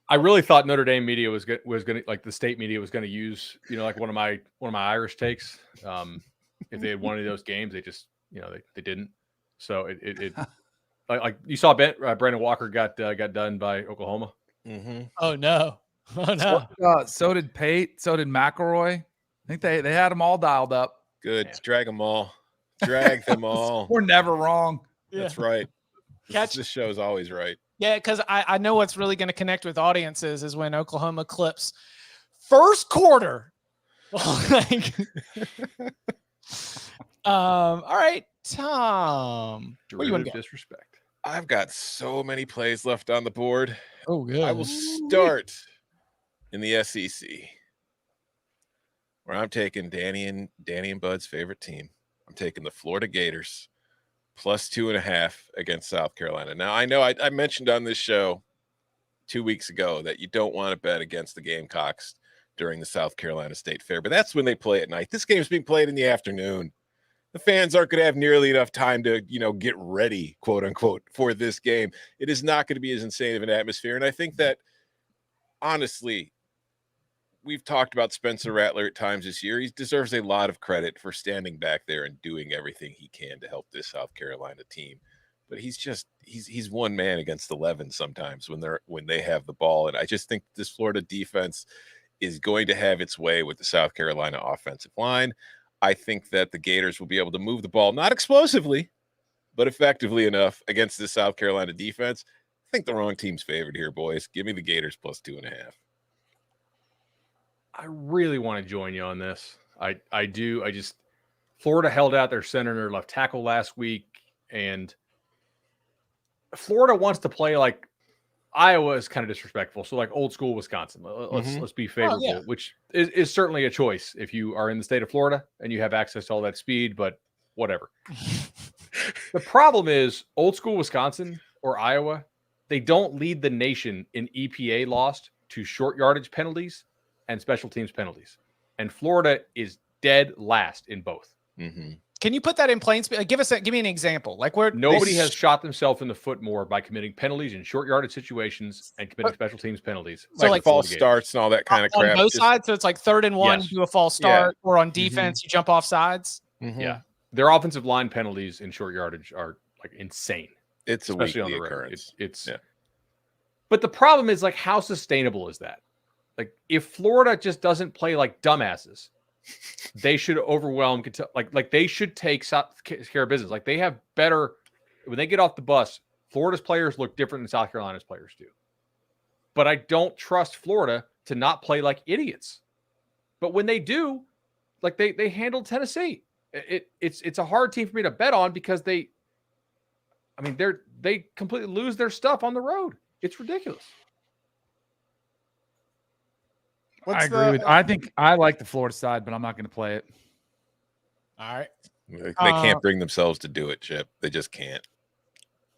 I really thought Notre Dame media was going to, like the state media was going to use, like one of my Irish takes. If they had one of those games, they just, they didn't. So it like you saw Brandon Walker got done by Oklahoma. Mm-hmm. Oh no. So did Pate. So did McElroy. I think they had them all dialed up. Good. Yeah. Drag them all. Drag them all. We're never wrong. That's right. This show is always right. Yeah, because I know what's really going to connect with audiences is when Oklahoma clips first quarter. All right, Tom. What do you want to disrespect? I've got so many plays left on the board. Oh, good. I will start in the SEC, where I'm taking Danny and Bud's favorite team. I'm taking the Florida Gators plus 2.5 against South Carolina. Now, I know I mentioned on this show 2 weeks ago that you don't want to bet against the Gamecocks during the South Carolina State Fair, but that's when they play at night. This game is being played in the afternoon. The fans aren't going to have nearly enough time to, get ready, quote unquote, for this game. It is not going to be as insane of an atmosphere. And I think that, honestly, we've talked about Spencer Rattler at times this year. He deserves a lot of credit for standing back there and doing everything he can to help this South Carolina team. But he's one man against 11 sometimes when they have the ball. And I just think this Florida defense is going to have its way with the South Carolina offensive line. I think that the Gators will be able to move the ball, not explosively, but effectively enough against the South Carolina defense. I think the wrong team's favored here, boys. Give me the Gators plus 2.5. I really want to join you on this. I do. Florida held out their center and their left tackle last week, and Florida wants to play like Iowa is kind of disrespectful. So like old school Wisconsin. Let's be favorable, which is certainly a choice if you are in the state of Florida and you have access to all that speed, but whatever. The problem is old school Wisconsin or Iowa, they don't lead the nation in EPA lost to short yardage penalties and special teams penalties. And Florida is dead last in both. Mm-hmm. Can you put that in plain speech? Give me an example. Like where nobody has shot themselves in the foot more by committing penalties in short yardage situations and committing special teams penalties. So like false starts and all that kind of crap. On both sides, so it's like 3rd and 1, you do a false start, or on defense, you jump off sides. Mm-hmm. Yeah, their offensive line penalties in short yardage are like insane. It's especially a on the weekly road. occurrence. It's But the problem is like how sustainable is that? Like if Florida just doesn't play like dumbasses, they should overwhelm like they should take care of business. Like they have better when they get off the bus. Florida's players look different than South Carolina's players do. But I don't trust Florida to not play like idiots. But when they do, like they handled Tennessee. It's a hard team for me to bet on because they completely lose their stuff on the road. It's ridiculous. I agree I think I like the Florida side, but I'm not going to play it. All right. They can't bring themselves to do it, Chip. They just can't.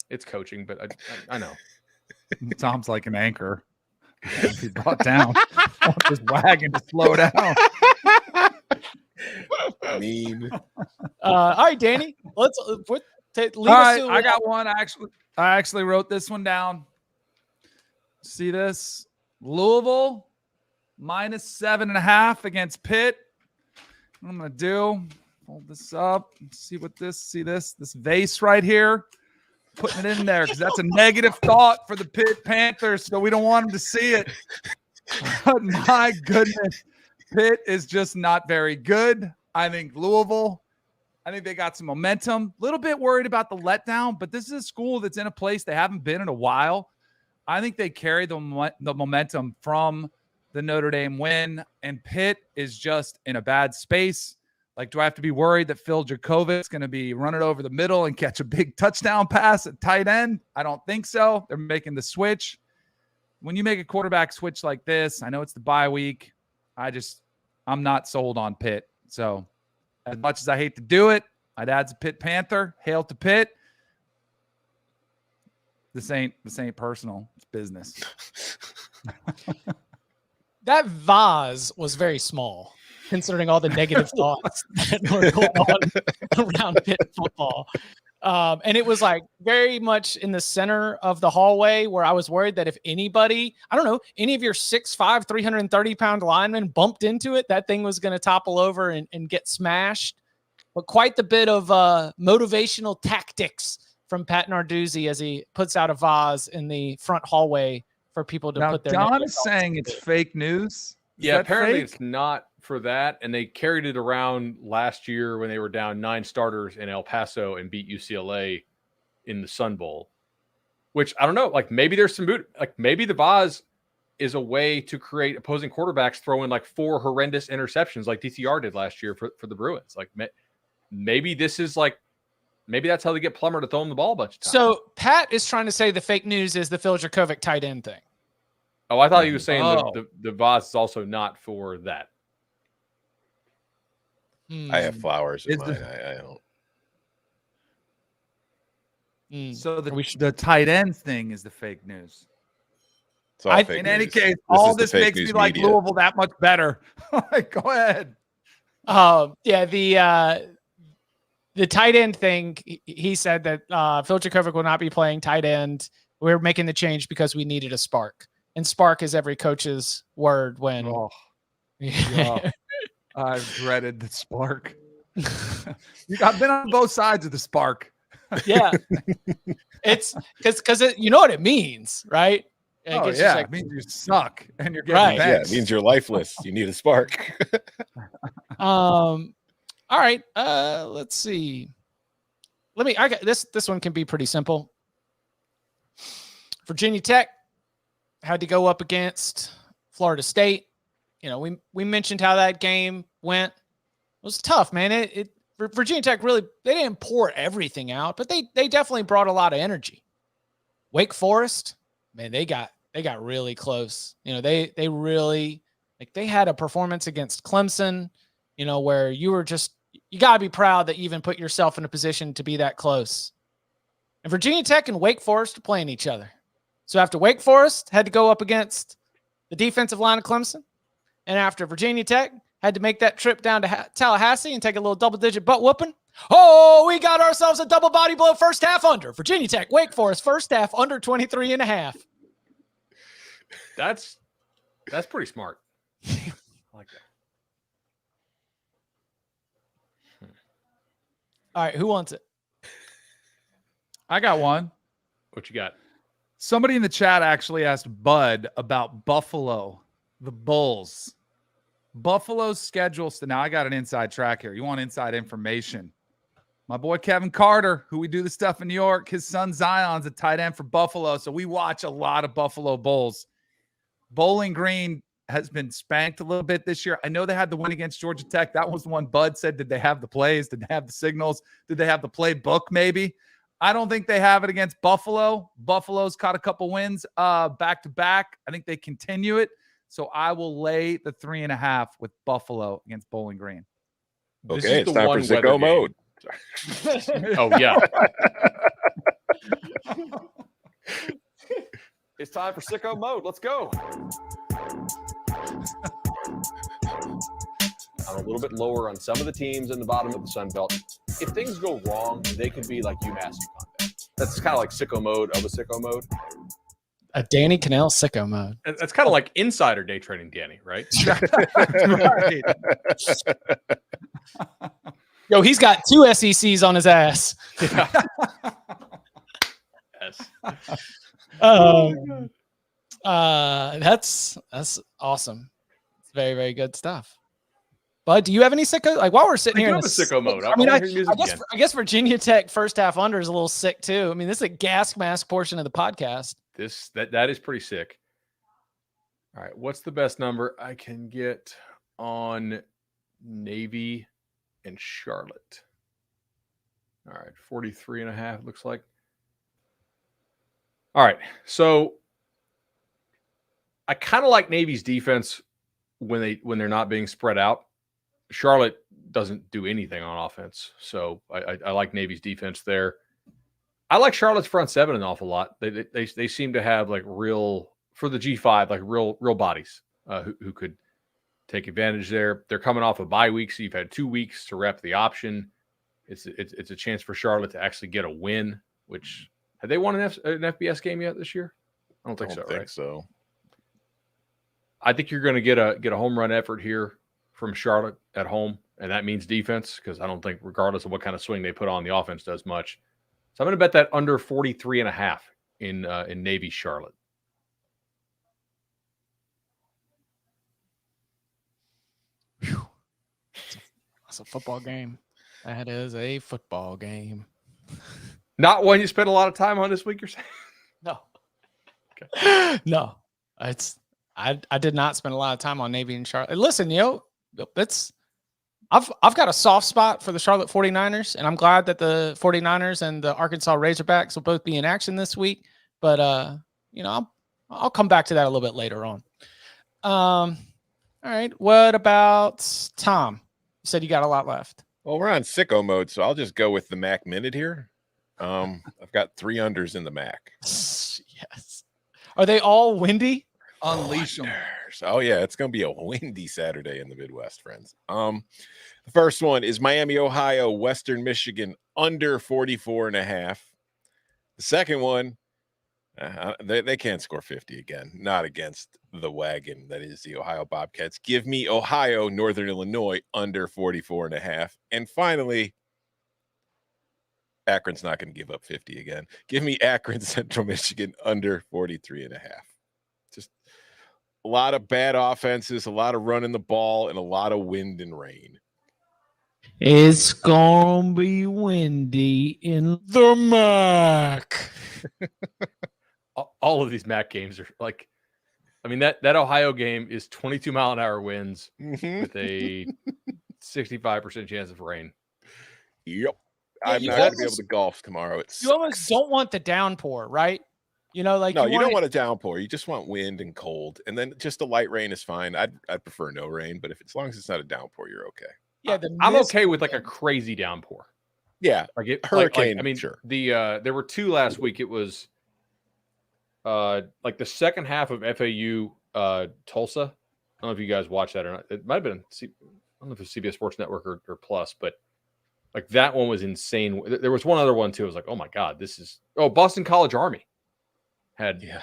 It's coaching, but I know. Tom's like an anchor. He brought down. I want this wagon to slow down. Mean. All right, Danny. Let's lead us to I got one. I actually wrote this one down. See this? Louisville minus 7.5 against Pitt. What I'm gonna do? Hold this up. See this vase right here. Putting it in there because that's a negative thought for the Pitt Panthers, so we don't want them to see it. But my goodness, Pitt is just not very good. I think Louisville, I think they got some momentum. A little bit worried about the letdown, but this is a school that's in a place they haven't been in a while. I think they carry the momentum from the Notre Dame win, and Pitt is just in a bad space. Like, do I have to be worried that Phil Jurkovic's going to be running over the middle and catch a big touchdown pass at tight end? I don't think so. They're making the switch. When you make a quarterback switch like this, I know it's the bye week. I'm not sold on Pitt. So as much as I hate to do it, I'd add to Pitt Panther. Hail to Pitt. This ain't personal. It's business. That vase was very small, considering all the negative thoughts that were going on around Pitt football. And it was like very much in the center of the hallway where I was worried that if anybody, I don't know, any of your 6'5", 330-pound linemen bumped into it, that thing was going to topple over and get smashed. But quite the bit of motivational tactics from Pat Narduzzi as he puts out a vase in the front hallway for people to put their. Don is saying it's fake news. Yeah, apparently it's not for that. And they carried it around last year when they were down 9 starters in El Paso and beat UCLA in the Sun Bowl, which I don't know. Like maybe there's some boot. Like maybe the vase is a way to create opposing quarterbacks throwing like 4 horrendous interceptions like DTR did last year for the Bruins. Like maybe this is like, maybe that's how they get Plummer to throw him the ball a bunch of times. So Pat is trying to say the fake news is the Phil Jurkovic tight end thing. Oh, I thought he was saying the vase is also not for that. I have flowers in mine. I don't. So the tight end thing is the fake news. In any case, all this makes me like Louisville that much better. Go ahead. The tight end thing, he said that Phil Jurkovic will not be playing tight end. We're making the change because we needed a spark. And spark is every coach's word when. I've dreaded the spark. I've been on both sides of the spark. Yeah. It's because you know what it means, right? It means you suck and you're getting right. Yeah, it means you're lifeless. You need a spark. All right. Let's see. I got this one can be pretty simple. Virginia Tech had to go up against Florida State. You know, we mentioned how that game went. It was tough, man. Virginia Tech really, they didn't pour everything out, but they definitely brought a lot of energy. Wake Forest, man, they got really close. You know, they really, like, they had a performance against Clemson, you know, where you got to be proud that you even put yourself in a position to be that close. And Virginia Tech and Wake Forest are playing each other. So after Wake Forest had to go up against the defensive line of Clemson, and after Virginia Tech had to make that trip down to Tallahassee and take a little double-digit butt whooping, we got ourselves a double body blow first half under. Virginia Tech, Wake Forest, first half under 23.5. That's pretty smart. I like that. All right, who wants it? I got one. What you got? Somebody in the chat actually asked Bud about Buffalo, the Bulls. Buffalo's schedule. So now I got an inside track here. You want inside information? My boy Kevin Carter, who we do the stuff in New York, his son Zion's a tight end for Buffalo. So we watch a lot of Buffalo Bulls. Bowling Green has been spanked a little bit this year. I know they had the win against Georgia Tech. That was the one Bud said, did they have the plays? Did they have the signals? Did they have the playbook maybe? I don't think they have it against Buffalo. Buffalo's caught a couple wins back to back. I think they continue it. So I will lay the 3.5 with Buffalo against Bowling Green. Okay, it's time for sicko mode. Oh, yeah. It's time for sicko mode. Let's go. I'm a little bit lower on some of the teams in the bottom of the Sun Belt. If things go wrong, they could be like UMass UConn. That's kind of like sicko mode of a sicko mode. A Danny Cannell sicko mode. That's kind of like insider day trading, Danny, right? Right. Yo, he's got 2 SECs on his ass. Yes. All That's awesome. It's very, very good stuff. But do you have any sicko? Like while we're sitting here in a sicko mode. I guess Virginia Tech first half under is a little sick too. I mean, this is a gas mask portion of the podcast. That is pretty sick. All right, what's the best number I can get on Navy and Charlotte? All right, 43.5 looks like. All right, so I kind of like Navy's defense when they're not being spread out. Charlotte doesn't do anything on offense, so I like Navy's defense there. I like Charlotte's front seven an awful lot. They seem to have like real for the G5 like real bodies who could take advantage there. They're coming off a bye week, so you've had 2 weeks to rep the option. It's a chance for Charlotte to actually get a win. Which have they won an FBS game yet this year? I don't think so. Right? So I think you're going to get a home run effort here from Charlotte at home, and that means defense because I don't think, regardless of what kind of swing they put on, the offense does much. So I'm going to bet that under 43.5 in Navy Charlotte. Whew. That's a football game. That is a football game. Not one you spent a lot of time on this week, you're saying? No. Okay. No. I did not spend a lot of time on Navy and Charlotte. Listen, I've got a soft spot for the Charlotte 49ers, and I'm glad that the 49ers and the Arkansas Razorbacks will both be in action this week. But I'll come back to that a little bit later on. All right. What about Tom? You said you got a lot left. Well, we're on sicko mode, so I'll just go with the MAC minute here. I've got 3 unders in the MAC. Yes. Are they all windy? Unleash them. Oh yeah, it's gonna be a windy Saturday in the Midwest, friends. The first one is Miami, Ohio, Western Michigan under 44.5. The second one, they can't score 50 again, not against the wagon that is the Ohio Bobcats. Give me Ohio, Northern Illinois under 44.5. And finally, Akron's not going to give up 50 again. Give me Akron, Central Michigan under 43.5. Just a lot of bad offenses, a lot of running the ball, and a lot of wind and rain. It's gonna be windy in the MAC. All of these MAC games are like, I mean, that Ohio game is 22-mile-an-hour winds with a 65% chance of rain. Yep. I'm not going to be able to golf tomorrow. You almost don't want the downpour, right? You don't want a downpour. You just want wind and cold, and then just a light rain is fine. I'd prefer no rain, but as long as it's not a downpour, you're okay. Yeah, I'm okay with like a crazy downpour. Yeah, hurricane. I mean, sure. There were 2 last week. It was like the second half of FAU Tulsa. I don't know if you guys watched that or not. It might have been. I don't know if it's CBS Sports Network or Plus, but like that one was insane. There was one other one too. I was like, oh my god, this is. Oh, Boston College Army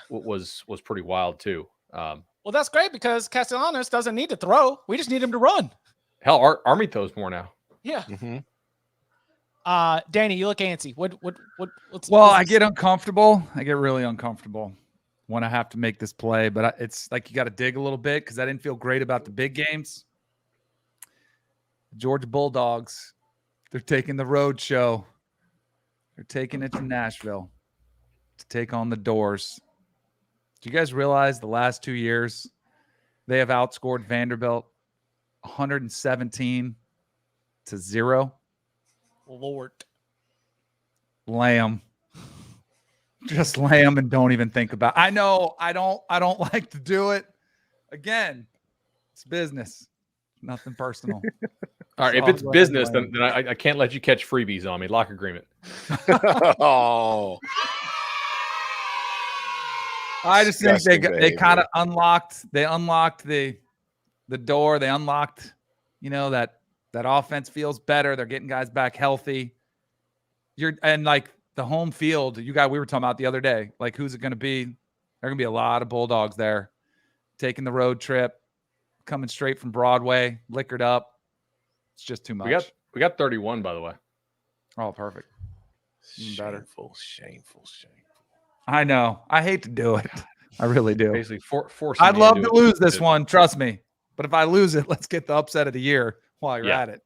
was pretty wild too. Well, that's great because Castellanos doesn't need to throw. We just need him to run. Hell, Army throws more now. Yeah. Mm-hmm. Danny, you look antsy. I get uncomfortable. I get really uncomfortable when I have to make this play, but it's like you got to dig a little bit because I didn't feel great about the big games. The Georgia Bulldogs, they're taking the road show. They're taking it to Nashville to take on the Doors. Do you guys realize the last 2 years they have outscored Vanderbilt 117-0? Lord. Lay 'em. Just lay 'em and don't even think about it. I know I don't like to do it. Again, it's business. Nothing personal. All right, if it's business, then I can't let you catch freebies on me. Lock agreement. Oh. I just think they kind of unlocked. They unlocked the door. They unlocked, that offense feels better. They're getting guys back healthy. And like the home field, we were talking about the other day. Like, who's it going to be? There are going to be a lot of Bulldogs there, taking the road trip, coming straight from Broadway, liquored up. It's just too much. We got 31, by the way. Oh, perfect. Shameful. I know. I hate to do it. I really do. Basically, forcing. I'd me love into to it. lose this one, trust me. But if I lose it, let's get the upset of the year while you're Yeah. at it.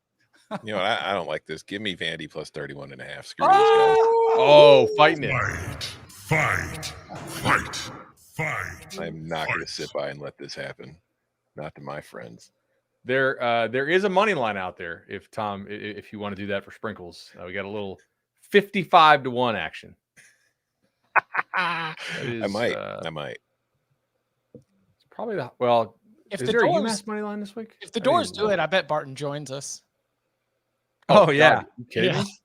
You know, I don't like this. Give me Vandy plus 31.5. Screw Oh, fighting it. Fight. I'm not going to sit by and let this happen. Not to my friends. There is a money line out there. If you want to do that for sprinkles, we got a little 55-1 action. I might. It's probably If is the there a Doors- UMass money line this week? If the Doors do it, I bet Barton joins us. Oh, yeah. God, you kidding me?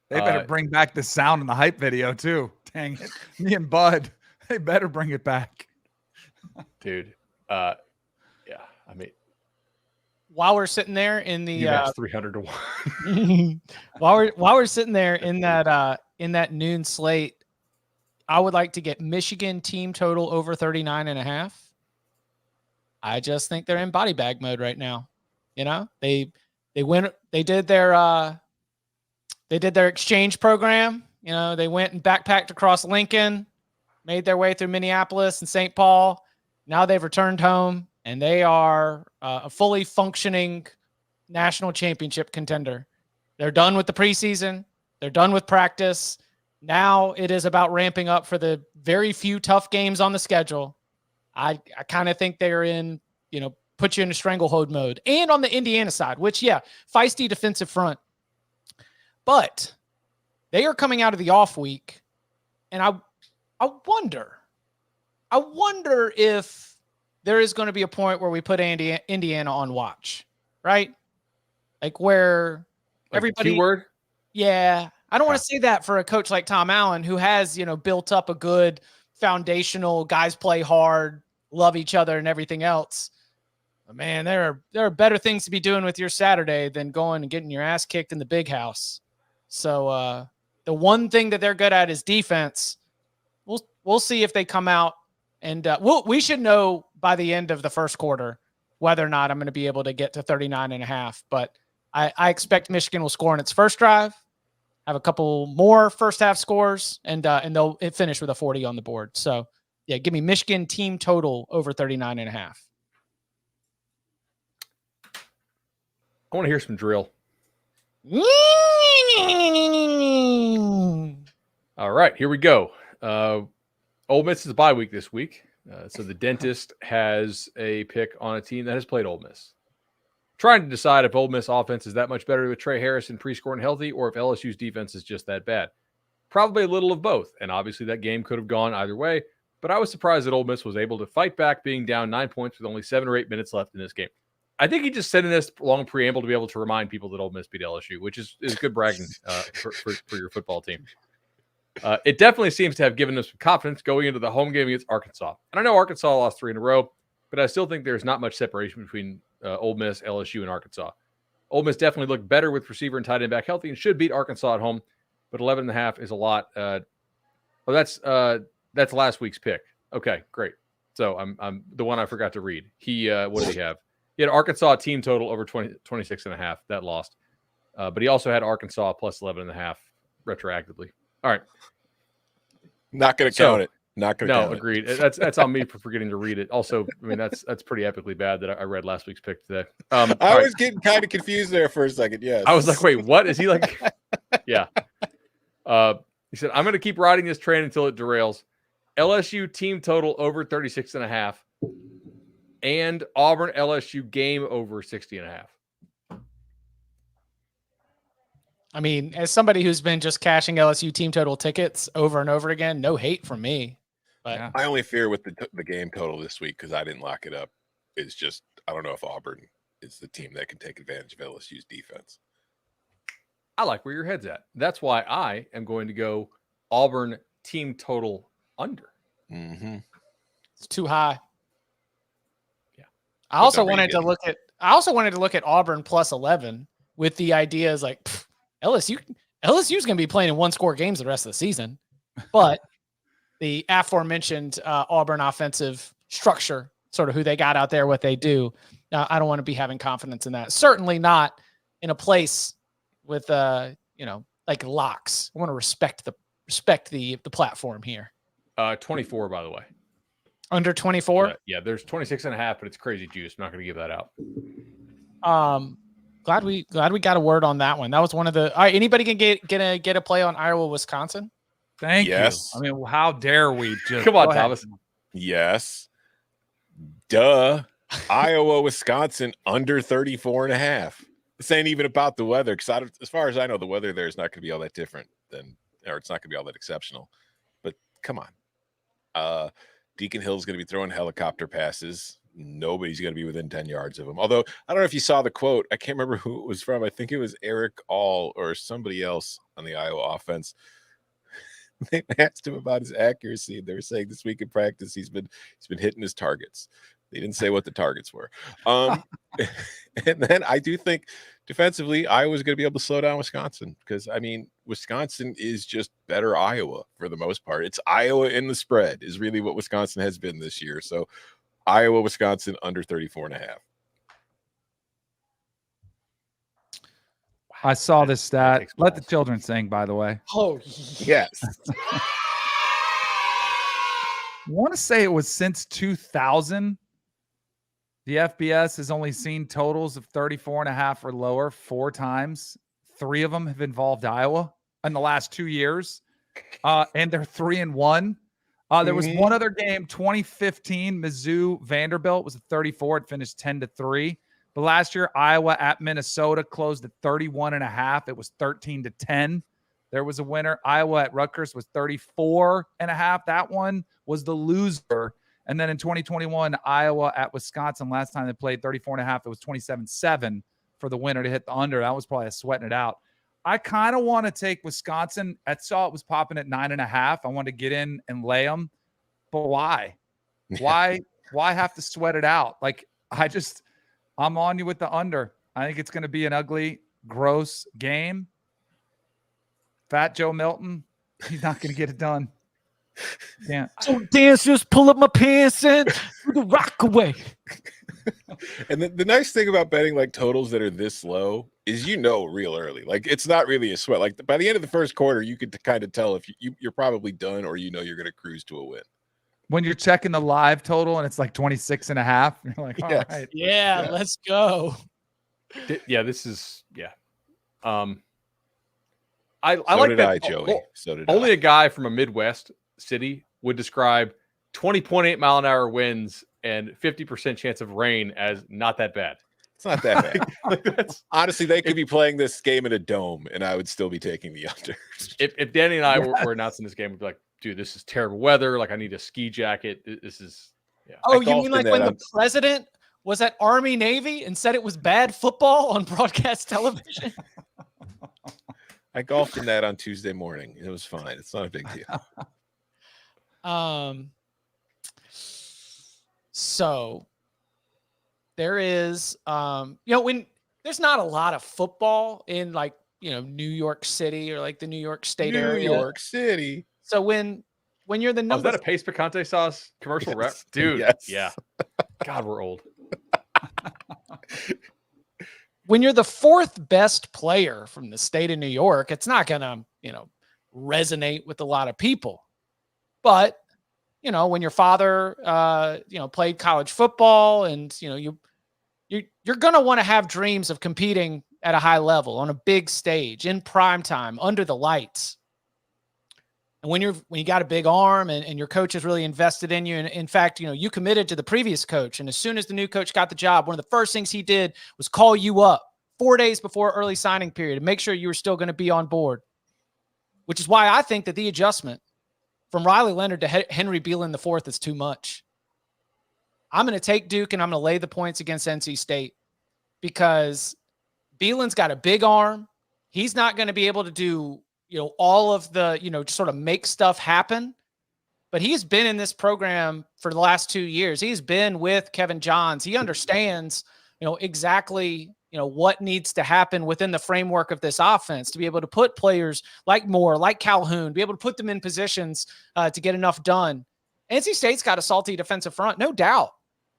They better bring back the sound in the hype video too. Dang it. Me and Bud, they better bring it back. Dude. Yeah. I mean, While we're sitting there in the UMass 300-1. while we're sitting there in that noon slate, I would like to get Michigan team total over 39.5. I just think they're in body bag mode right now. You know, they did their exchange program. You know, they went and backpacked across Lincoln, made their way through Minneapolis and St. Paul. Now they've returned home, and they are a fully functioning national championship contender. They're done with the preseason. They're done with practice. Now it is about ramping up for the very few tough games on the schedule. I kind of think they're in, put you in a stranglehold mode. And on the Indiana side, which, feisty defensive front. But they are coming out of the off week, and I wonder if there is going to be a point where we put Indiana on watch, right? Like where everybody. Keyword? Yeah. I don't want to say that for a coach like Tom Allen, who has, built up a good foundational, guys play hard, love each other and everything else. But man, there are better things to be doing with your Saturday than going and getting your ass kicked in the big house. So the one thing that they're good at is defense. We'll see if they come out, and we should know by the end of the first quarter whether or not I'm going to be able to get to 39.5. But I expect Michigan will score on its first drive, have a couple more first half scores, and they'll finish with a 40 on the board. So yeah, give me Michigan team total over 39.5. I want to hear some drill. All right, here we go. Ole Miss is a bye week this week. So the dentist has a pick on a team that has played Ole Miss. Trying to decide if Ole Miss offense is that much better with Trey Harrison pre-scoring healthy or if LSU's defense is just that bad. Probably a little of both. And obviously that game could have gone either way. But I was surprised that Ole Miss was able to fight back being down 9 points with only 7 or 8 minutes left in this game. I think he just said in this long preamble to be able to remind people that Ole Miss beat LSU, which is good bragging for your football team. It definitely seems to have given them some confidence going into the home game against Arkansas. And I know Arkansas lost 3 in a row, but I still think there's not much separation between Ole Miss, LSU, and Arkansas. Ole Miss definitely looked better with receiver and tight end back healthy and should beat Arkansas at home, but 11.5 is a lot. That's last week's pick. Okay, great. So I'm the one I forgot to read. What did he have? He had Arkansas team total over 26.5. That lost. But he also had Arkansas plus 11.5 retroactively. All right. Not going to count it. Not going to count agreed. That's on me for forgetting to read it. Also, I mean, that's pretty epically bad that I read last week's pick today. I was getting kind of confused there for a second. Yes. I was like, wait, what? Is he like? Yeah. He said, I'm going to keep riding this train until it derails. LSU team total over 36.5 and Auburn-LSU game over 60.5. I mean, as somebody who's been just cashing LSU team total tickets over and over again, no hate from me. But I only fear with the game total this week, because I didn't lock it up, is just I don't know if Auburn is the team that can take advantage of LSU's defense. I like where your head's at. That's why I am going to go Auburn team total under. Mm-hmm. It's too high. Yeah. I also wanted to look at Auburn plus 11 with the idea is like LSU's going to be playing in 1-score games the rest of the season, but the aforementioned Auburn offensive structure, sort of who they got out there, what they do. I don't want to be having confidence in that. Certainly not in a place with like locks. I want to respect the platform here. 24, by the way. Under 24. Yeah, there's 26.5, but it's crazy juice. I'm not going to give that out. Glad we got a word on that one. That was one of the. All right, anybody can get a play on Iowa, Wisconsin? Thank you. I mean, how dare we just come on, Thomas? Yes. Duh. Iowa, Wisconsin under 34.5. This ain't even about the weather, because as far as I know, the weather there is not going to be all that different or it's not going to be all that exceptional. But come on. Deacon Hill's going to be throwing helicopter passes. Nobody's going to be within 10 yards of him. Although, I don't know if you saw the quote. I can't remember who it was from. I think it was Eric All or somebody else on the Iowa offense. They asked him about his accuracy. They were saying this week in practice, he's been hitting his targets. They didn't say what the targets were. And then I do think defensively, Iowa's going to be able to slow down Wisconsin, because, I mean, Wisconsin is just better Iowa for the most part. It's Iowa in the spread is really what Wisconsin has been this year. So Iowa, Wisconsin under 34.5. I saw this stat. Let the children sing, by the way. Oh, yes. I want to say it was since 2000. The FBS has only seen totals of 34.5 or lower 4 times. 3 of them have involved Iowa in the last 2 years. And they're 3-1. There was one other game, 2015, Mizzou-Vanderbilt was a 34. It finished 10-3. But last year, Iowa at Minnesota closed at 31.5. It was 13-10. There was a winner. Iowa at Rutgers was 34.5. That one was the loser. And then in 2021, Iowa at Wisconsin, last time they played 34.5, it was 27-7 for the winner to hit the under. That was probably a sweating it out. I kind of want to take Wisconsin. I saw it was popping at 9.5. I want to get in and lay them. But why? Why have to sweat it out? Like, I'm on you with the under. I think it's going to be an ugly, gross game. Fat Joe Milton, he's not going to get it done. Yeah. So dance, just pull up my pants and do the rock away. And the nice thing about betting like totals that are this low is real early. Like, it's not really a sweat. Like, by the end of the first quarter, you could kind of tell if you're probably done or you're going to cruise to a win. When you're checking the live total and it's like 26.5, you're like, all right. Yeah, let's go. Yeah, this is I So like did that. I, Joey. So did only I. a guy from a Midwest city would describe 20.8 mile an hour winds and 50% chance of rain as not that bad. It's not that bad. Honestly, they could be playing this game in a dome, and I would still be taking the under. If Danny and I were announcing this game, we'd be like, dude, this is terrible weather. Like, I need a ski jacket. This is, yeah. Oh, you mean like when the president was at Army Navy and said it was bad football on broadcast television? I golfed in that on Tuesday morning. It was fine. It's not a big deal. So there is, when there's not a lot of football in New York City or like the New York State area. New York City. So when you're the number, is that a Pace Picante sauce commercial rep? Dude, yes. Yeah. God, we're old. When you're the 4th best player from the state of New York, it's not going to, resonate with a lot of people. But, when your father, played college football and, you're going to want to have dreams of competing at a high level on a big stage in prime time under the lights. And when you got a big arm and your coach is really invested in you, and in fact, you committed to the previous coach, and as soon as the new coach got the job, one of the first things he did was call you up 4 days before early signing period and make sure you were still going to be on board, which is why I think that the adjustment from Riley Leonard to Henry Beelan IV is too much. I'm going to take Duke and I'm going to lay the points against NC State because Beelan's got a big arm. He's not going to be able to do all of the, just sort of make stuff happen. But he's been in this program for the last 2 years. He's been with Kevin Johns. He understands, exactly, what needs to happen within the framework of this offense to be able to put players like Moore, like Calhoun, be able to put them in positions to get enough done. NC State's got a salty defensive front, no doubt.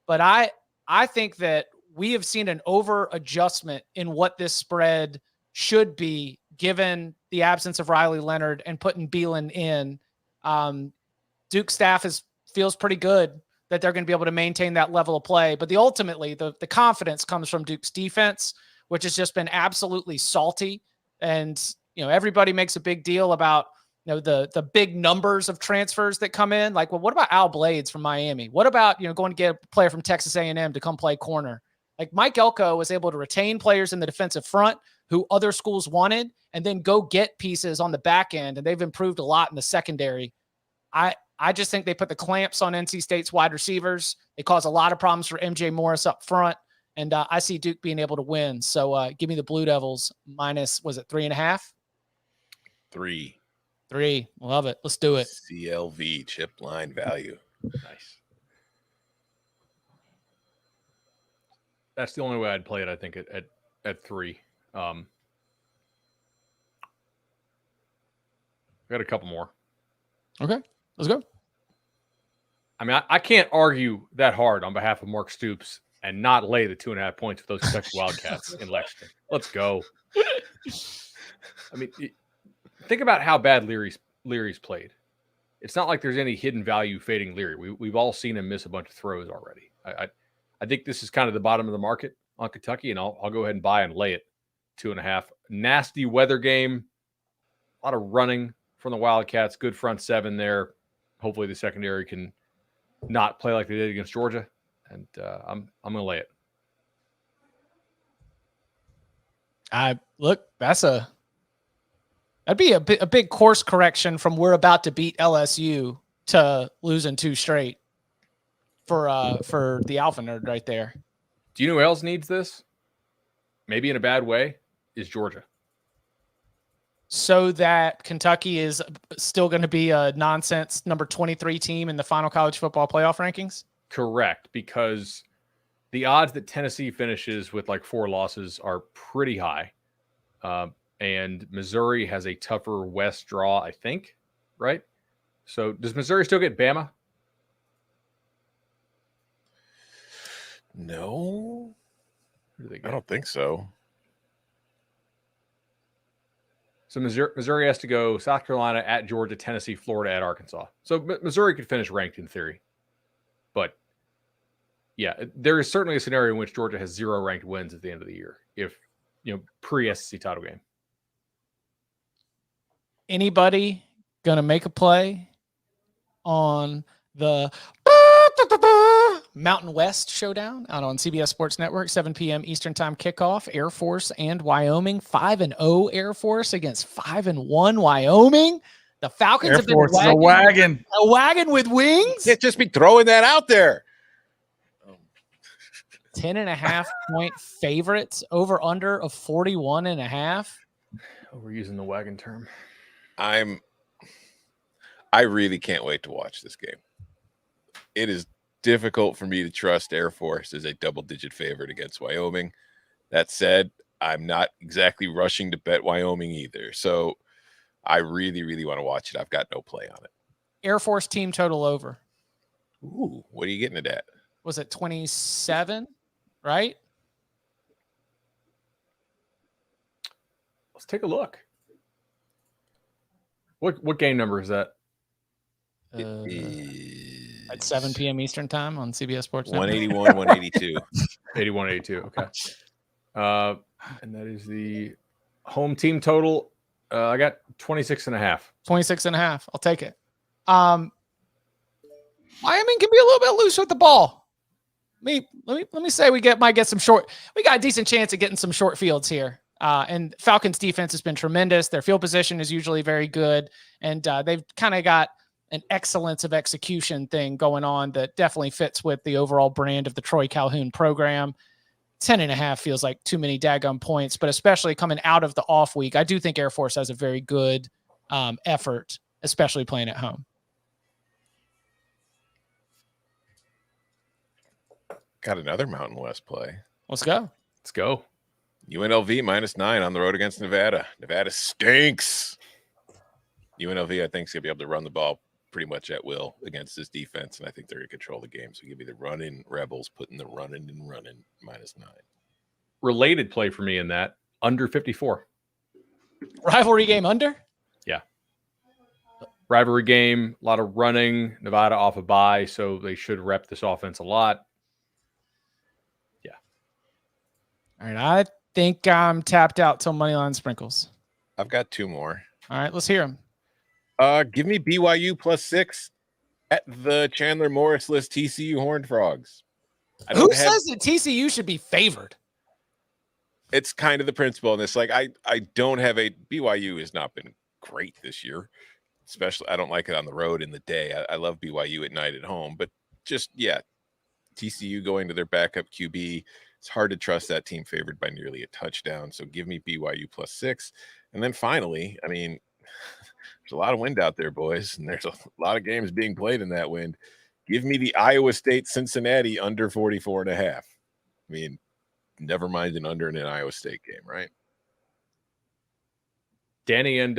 But I think that we have seen an over adjustment in what this spread should be given the absence of Riley Leonard and putting Beelan in. Duke staff feels pretty good that they're going to be able to maintain that level of play. But ultimately, the confidence comes from Duke's defense, which has just been absolutely salty. And, everybody makes a big deal about, the big numbers of transfers that come in. Like, well, what about Al Blades from Miami? What about, going to get a player from Texas A&M to come play corner? Like, Mike Elko was able to retain players in the defensive front who other schools wanted and then go get pieces on the back end. And they've improved a lot in the secondary. I just think they put the clamps on NC State's wide receivers. They cause a lot of problems for MJ Morris up front. And I see Duke being able to win. So give me the Blue Devils minus, was it 3.5? 3. 3. Love it. Let's do it. CLV, chip line value. Nice. That's the only way I'd play it, I think, at 3. Got a couple more. Okay, let's go. I mean, I can't argue that hard on behalf of Mark Stoops and not lay the 2.5 points with those Kentucky Wildcats in Lexington. Let's go. I mean, think about how bad Leary's played. It's not like there's any hidden value fading Leary. We've all seen him miss a bunch of throws already. I think this is kind of the bottom of the market on Kentucky, and I'll go ahead and buy and lay it 2.5. Nasty weather game, a lot of running from the Wildcats. Good front seven there. Hopefully the secondary can not play like they did against Georgia, and I'm going to lay it. That'd be a big course correction from we're about to beat LSU to losing 2 straight for the Alpha Nerd right there. Do you know who else needs this? Maybe in a bad way, is Georgia. So that Kentucky is still going to be a nonsense number 23 team in the final college football playoff rankings? Correct, because the odds that Tennessee finishes with like 4 losses are pretty high. And Missouri has a tougher West draw, I think, right? So does Missouri still get Bama? No, I don't think so. So Missouri has to go South Carolina, at Georgia, Tennessee, Florida, at Arkansas. So Missouri could finish ranked in theory. But, yeah, there is certainly a scenario in which Georgia has 0 ranked wins at the end of the year, if, pre-SEC title game. Anybody going to make a play on the Mountain West Showdown out on CBS Sports Network, 7 p.m. Eastern Time kickoff? Air Force and Wyoming, 5-0 Air Force against 5-1 Wyoming. The Falcons Air have been Force is a wagon. A wagon with wings. Can't just be throwing that out there. 10.5 point favorites, over under of 41.5. Oh, we're using the wagon term. I really can't wait to watch this game. It is difficult for me to trust Air Force as a double-digit favorite against Wyoming. That said, I'm not exactly rushing to bet Wyoming either. So I really, really want to watch it. I've got no play on it. Air Force team total over. Ooh, what are you getting it at? Was it 27, right? Let's take a look. What game number is that? At 7 p.m. Eastern Time on CBS Sports Network. 181, 182. 81, 82. Okay. And that is the home team total. I got 26.5. 26.5. I'll take it. Wyoming can be a little bit loose with the ball. Let me say we might get some short. We got a decent chance of getting some short fields here. And Falcons defense has been tremendous. Their field position is usually very good. And they've kind of got an excellence of execution thing going on that definitely fits with the overall brand of the Troy Calhoun program. 10.5 feels like too many daggum points, but especially coming out of the off week, I do think Air Force has a very good effort, especially playing at home. Got another Mountain West play. Let's go. Let's go. UNLV -9 on the road against Nevada. Nevada stinks. UNLV, I think, is going to be able to run the ball pretty much at will against this defense, and I think they're going to control the game. So give me the running Rebels, putting the running -9. Related play for me in that, under 54. Rivalry game under? Yeah. rivalry game, a lot of running. Nevada off a bye, so they should rep this offense a lot. Yeah. All right. I think I'm tapped out till Moneyline Sprinkles. I've got 2 more. All right. Let's hear them. Give me BYU +6 at the Chandler Morris list TCU Horned Frogs. Who says that TCU should be favored? It's kind of the principle in this. Like, I don't have BYU has not been great this year. Especially, I don't like it on the road in the day. I love BYU at night at home, but just, yeah, TCU going to their backup QB. It's hard to trust that team favored by nearly a touchdown. So give me BYU +6. And then finally, I mean, there's a lot of wind out there, boys, and there's a lot of games being played in that wind. Give me the Iowa State-Cincinnati under 44.5. I mean, never mind an under in an Iowa State game, right? Danny and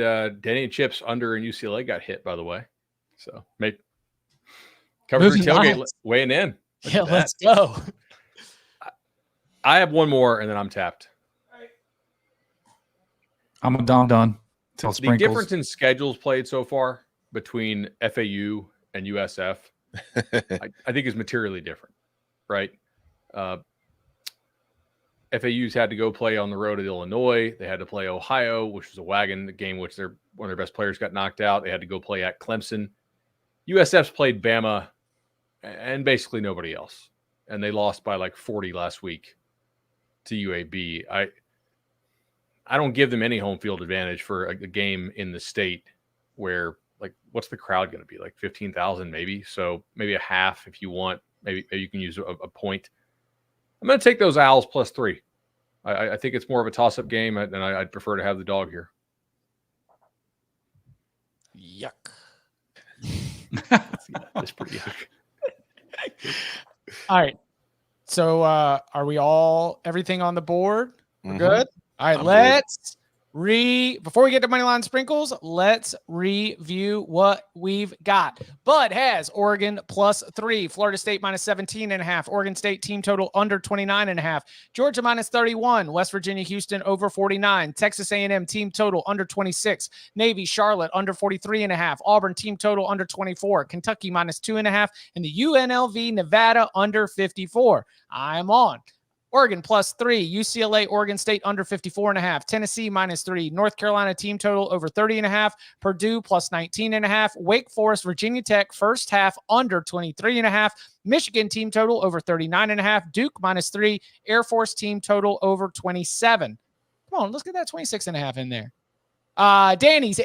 Chips under in UCLA got hit, by the way. So make cover three tailgate weighing in. Yeah, let's go. I have one more, and then I'm tapped. I'm done. The difference in schedules played so far between FAU and USF, I think is materially different, right? FAU's had to go play on the road at Illinois. They had to play Ohio, which was a wagon, the game which one of their best players got knocked out. They had to go play at Clemson. USF's played Bama and basically nobody else. And they lost by like 40 last week to UAB. I don't give them any home field advantage for a game in the state where, like, what's the crowd going to be? Like 15,000 maybe. So maybe a half if you want. Maybe you can use a point. I'm going to take those Owls +3. I think it's more of a toss-up game, and I'd prefer to have the dog here. Yuck. That's pretty yuck. All right. So are we everything on the board? We're good? All right, before we get to Moneyline Sprinkles, let's review what we've got. Bud has Oregon +3, Florida State -17.5, Oregon State team total under 29.5, Georgia -31, West Virginia Houston over 49, Texas A&M team total under 26, Navy Charlotte under 43.5, Auburn team total under 24, Kentucky -2.5, and the UNLV-Nevada under 54. I'm on. Oregon +3, UCLA-Oregon State under 54.5, Tennessee -3, North Carolina team total over 30.5, Purdue +19.5, Wake Forest, Virginia Tech first half under 23.5, Michigan team total over 39.5, Duke -3, Air Force team total over 27. Come on, let's get that 26.5 in there. Danny's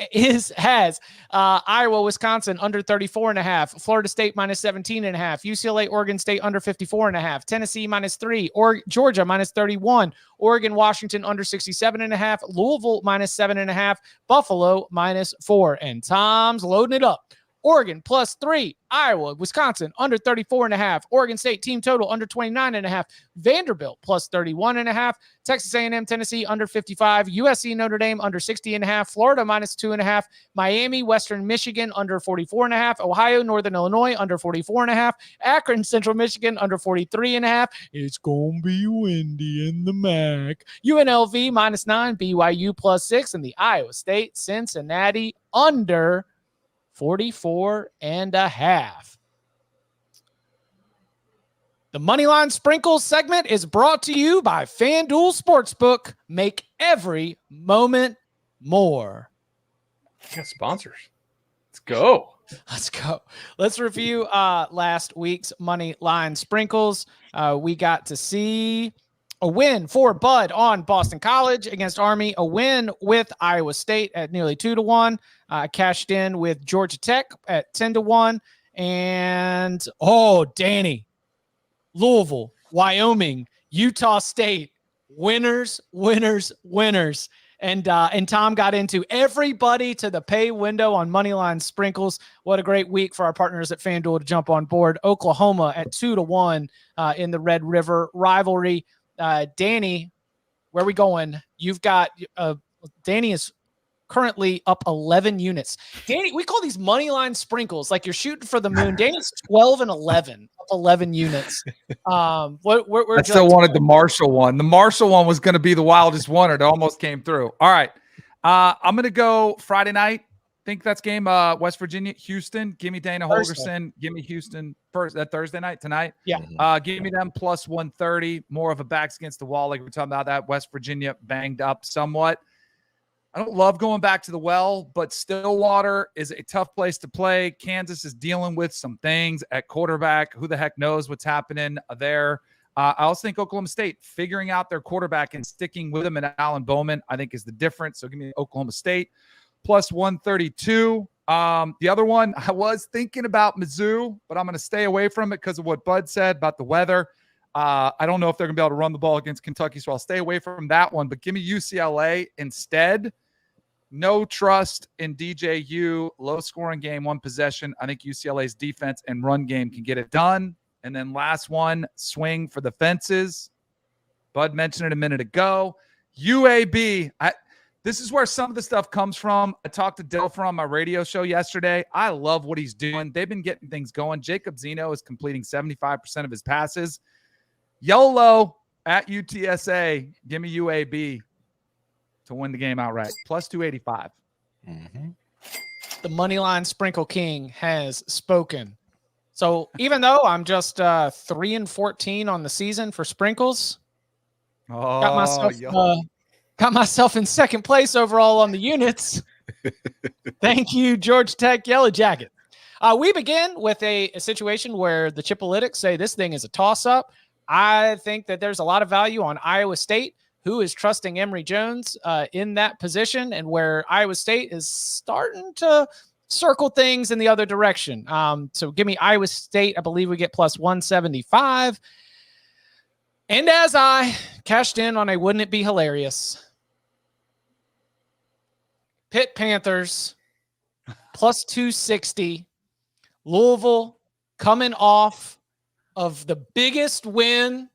has Iowa, Wisconsin under 34.5, Florida State -17.5, UCLA, Oregon State under 54.5, Tennessee -3, Georgia -31, Oregon, Washington under 67.5, Louisville -7.5, Buffalo -4. And Tom's loading it up. Oregon +3, Iowa, Wisconsin under 34.5, Oregon State team total under 29.5, Vanderbilt +31.5, Texas A&M, Tennessee under 55, USC, Notre Dame under 60.5, Florida -2.5, Miami, Western Michigan under 44.5, Ohio, Northern Illinois under 44.5, Akron, Central Michigan under 43.5. It's gonna be windy in the MAC. UNLV -9, BYU +6, and the Iowa State Cincinnati under 44.5. The Moneyline Sprinkles segment is brought to you by FanDuel Sportsbook. Make every moment more. Got sponsors. Let's go. Let's review last week's Moneyline Sprinkles. We got to see a win for Bud on Boston College against Army, a win with Iowa State at nearly 2-1, cashed in with Georgia Tech at 10-1, and Danny, Louisville, Wyoming, Utah State, winners. And Tom got into everybody to the pay window on Moneyline Sprinkles. What a great week for our partners at FanDuel to jump on board. Oklahoma at 2-1 in the Red River rivalry. Danny, where are we going? You've got Danny is currently up 11 units. Danny, we call these Moneyline Sprinkles like you're shooting for the moon. Danny's 12-11, up 11 units. I still wanted the Marshall one. The Marshall one was going to be the wildest one. It almost came through. All right. I'm going to go Friday night. think that's game West Virginia, Houston. Give me Dana Thursday. Holgerson. Give me Houston first. That Thursday night tonight. Yeah. Give me them plus 130. More of a backs against the wall, like we're talking about. That West Virginia banged up somewhat. I don't love going back to the well, but Stillwater is a tough place to play. Kansas is dealing with some things at quarterback. Who the heck knows what's happening there? I also think Oklahoma State figuring out their quarterback and sticking with him and Alan Bowman, I think, is the difference. So give me Oklahoma State plus 132. The other one, I was thinking about Mizzou, but I'm going to stay away from it because of what Bud said about the weather. I don't know if they're going to be able to run the ball against Kentucky, so I'll stay away from that one. But give me UCLA instead. No trust in DJU. Low-scoring game, one possession. I think UCLA's defense and run game can get it done. And then last one, swing for the fences. Bud mentioned it a minute ago. UAB. This is where some of the stuff comes from. I talked to Delfer on my radio show yesterday. I love what he's doing. They've been getting things going. Jacob Zeno is completing 75% of his passes. YOLO at UTSA. Give me UAB to win the game outright. Plus 285. The Moneyline Sprinkle King has spoken. So even though I'm just 3-14 on the season for sprinkles, got myself in second place overall on the units. Thank you, Georgia Tech Yellow Jacket. We begin with a situation where the Chipolitics say this thing is a toss-up. I think that there's a lot of value on Iowa State, who is trusting Emory Jones in that position, and where Iowa State is starting to circle things in the other direction. So give me Iowa State. I believe we get plus 175. And as I cashed in on a wouldn't it be hilarious, Pitt Panthers plus 260. Louisville coming off of the biggest win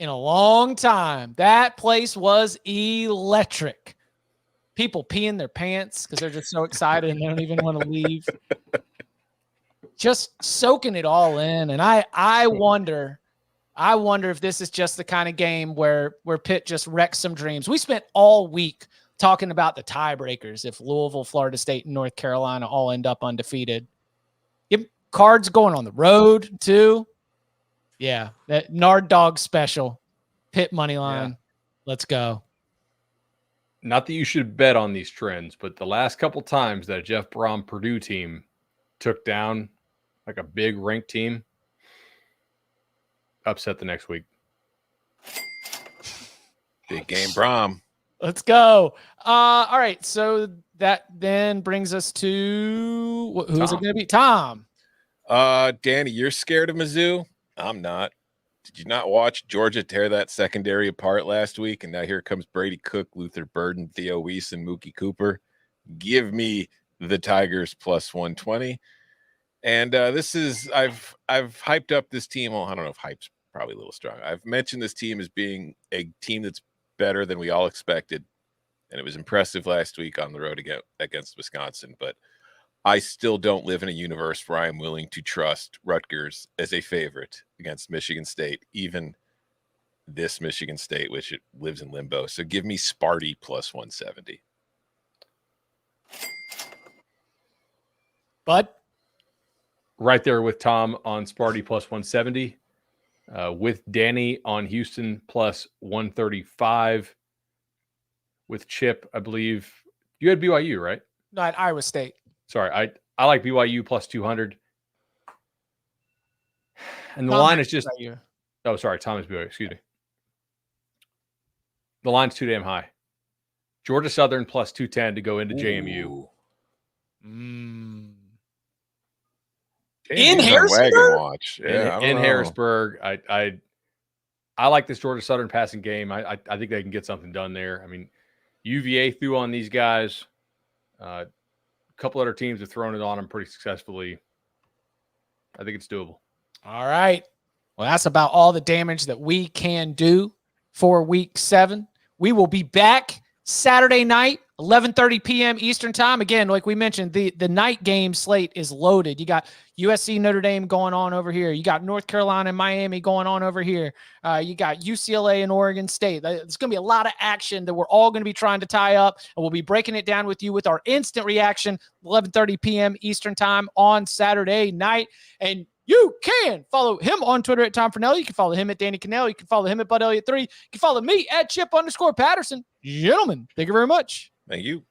in a long time. That place was electric. People peeing their pants because they're just so excited and they don't even want to leave. Just soaking it all in. And I wonder if this is just the kind of game where Pitt just wrecks some dreams. We spent all week talking about the tiebreakers if Louisville, Florida State, and North Carolina all end up undefeated. Yep, Cards going on the road too. Yeah, that Nard Dog special. Pitt money line. Yeah. Let's go. Not that you should bet on these trends, but the last couple times that Jeff Brom Purdue team took down like a big ranked team, upset the next week. Big game, Brom. Let's go. All right, so that then brings us to who's it going to be? Tom. Danny, you're scared of Mizzou? I'm not. Did you not watch Georgia tear that secondary apart last week? And now here comes Brady Cook, Luther Burden, Theo Weiss, and Mookie Cooper. Give me the Tigers plus 120. And this is I've hyped up this team. Well, I don't know if hype's probably a little strong. I've mentioned this team as being a team that's better than we all expected, and it was impressive last week on the road against Wisconsin. But I still don't live in a universe where I'm willing to trust Rutgers as a favorite against Michigan State, even this Michigan State, which it lives in limbo. So give me Sparty plus 170. Bud? Right there with Tom on Sparty plus 170. With Danny on Houston plus 135. With Chip, I believe you had BYU, right? No, at Iowa State. Sorry, I like BYU plus 200. And the Tom line is just BYU. Oh, sorry, Tom is BYU, excuse me. The line's too damn high. Georgia Southern plus 210 to go into JMU. In Harrisburg? Watch. Yeah, in Harrisburg. I like this Georgia Southern passing game. I think they can get something done there. I mean, UVA threw on these guys. A couple other teams have thrown it on them pretty successfully. I think it's doable. All right. Well, that's about all the damage that we can do for week 7. We will be back Saturday night, 11:30 p.m. Eastern time. Again, like we mentioned, the night game slate is loaded. You got USC Notre Dame going on over here. You got North Carolina and Miami going on over here. You got UCLA and Oregon State. It's going to be a lot of action that we're all going to be trying to tie up, and we'll be breaking it down with you with our instant reaction, 11:30 p.m. Eastern time on Saturday night. And you can follow him on Twitter at Tom Fernelli. You can follow him at Danny Cannell. You can follow him at Bud Elliott 3. You can follow me at Chip_Patterson. Gentlemen, thank you very much. Thank you.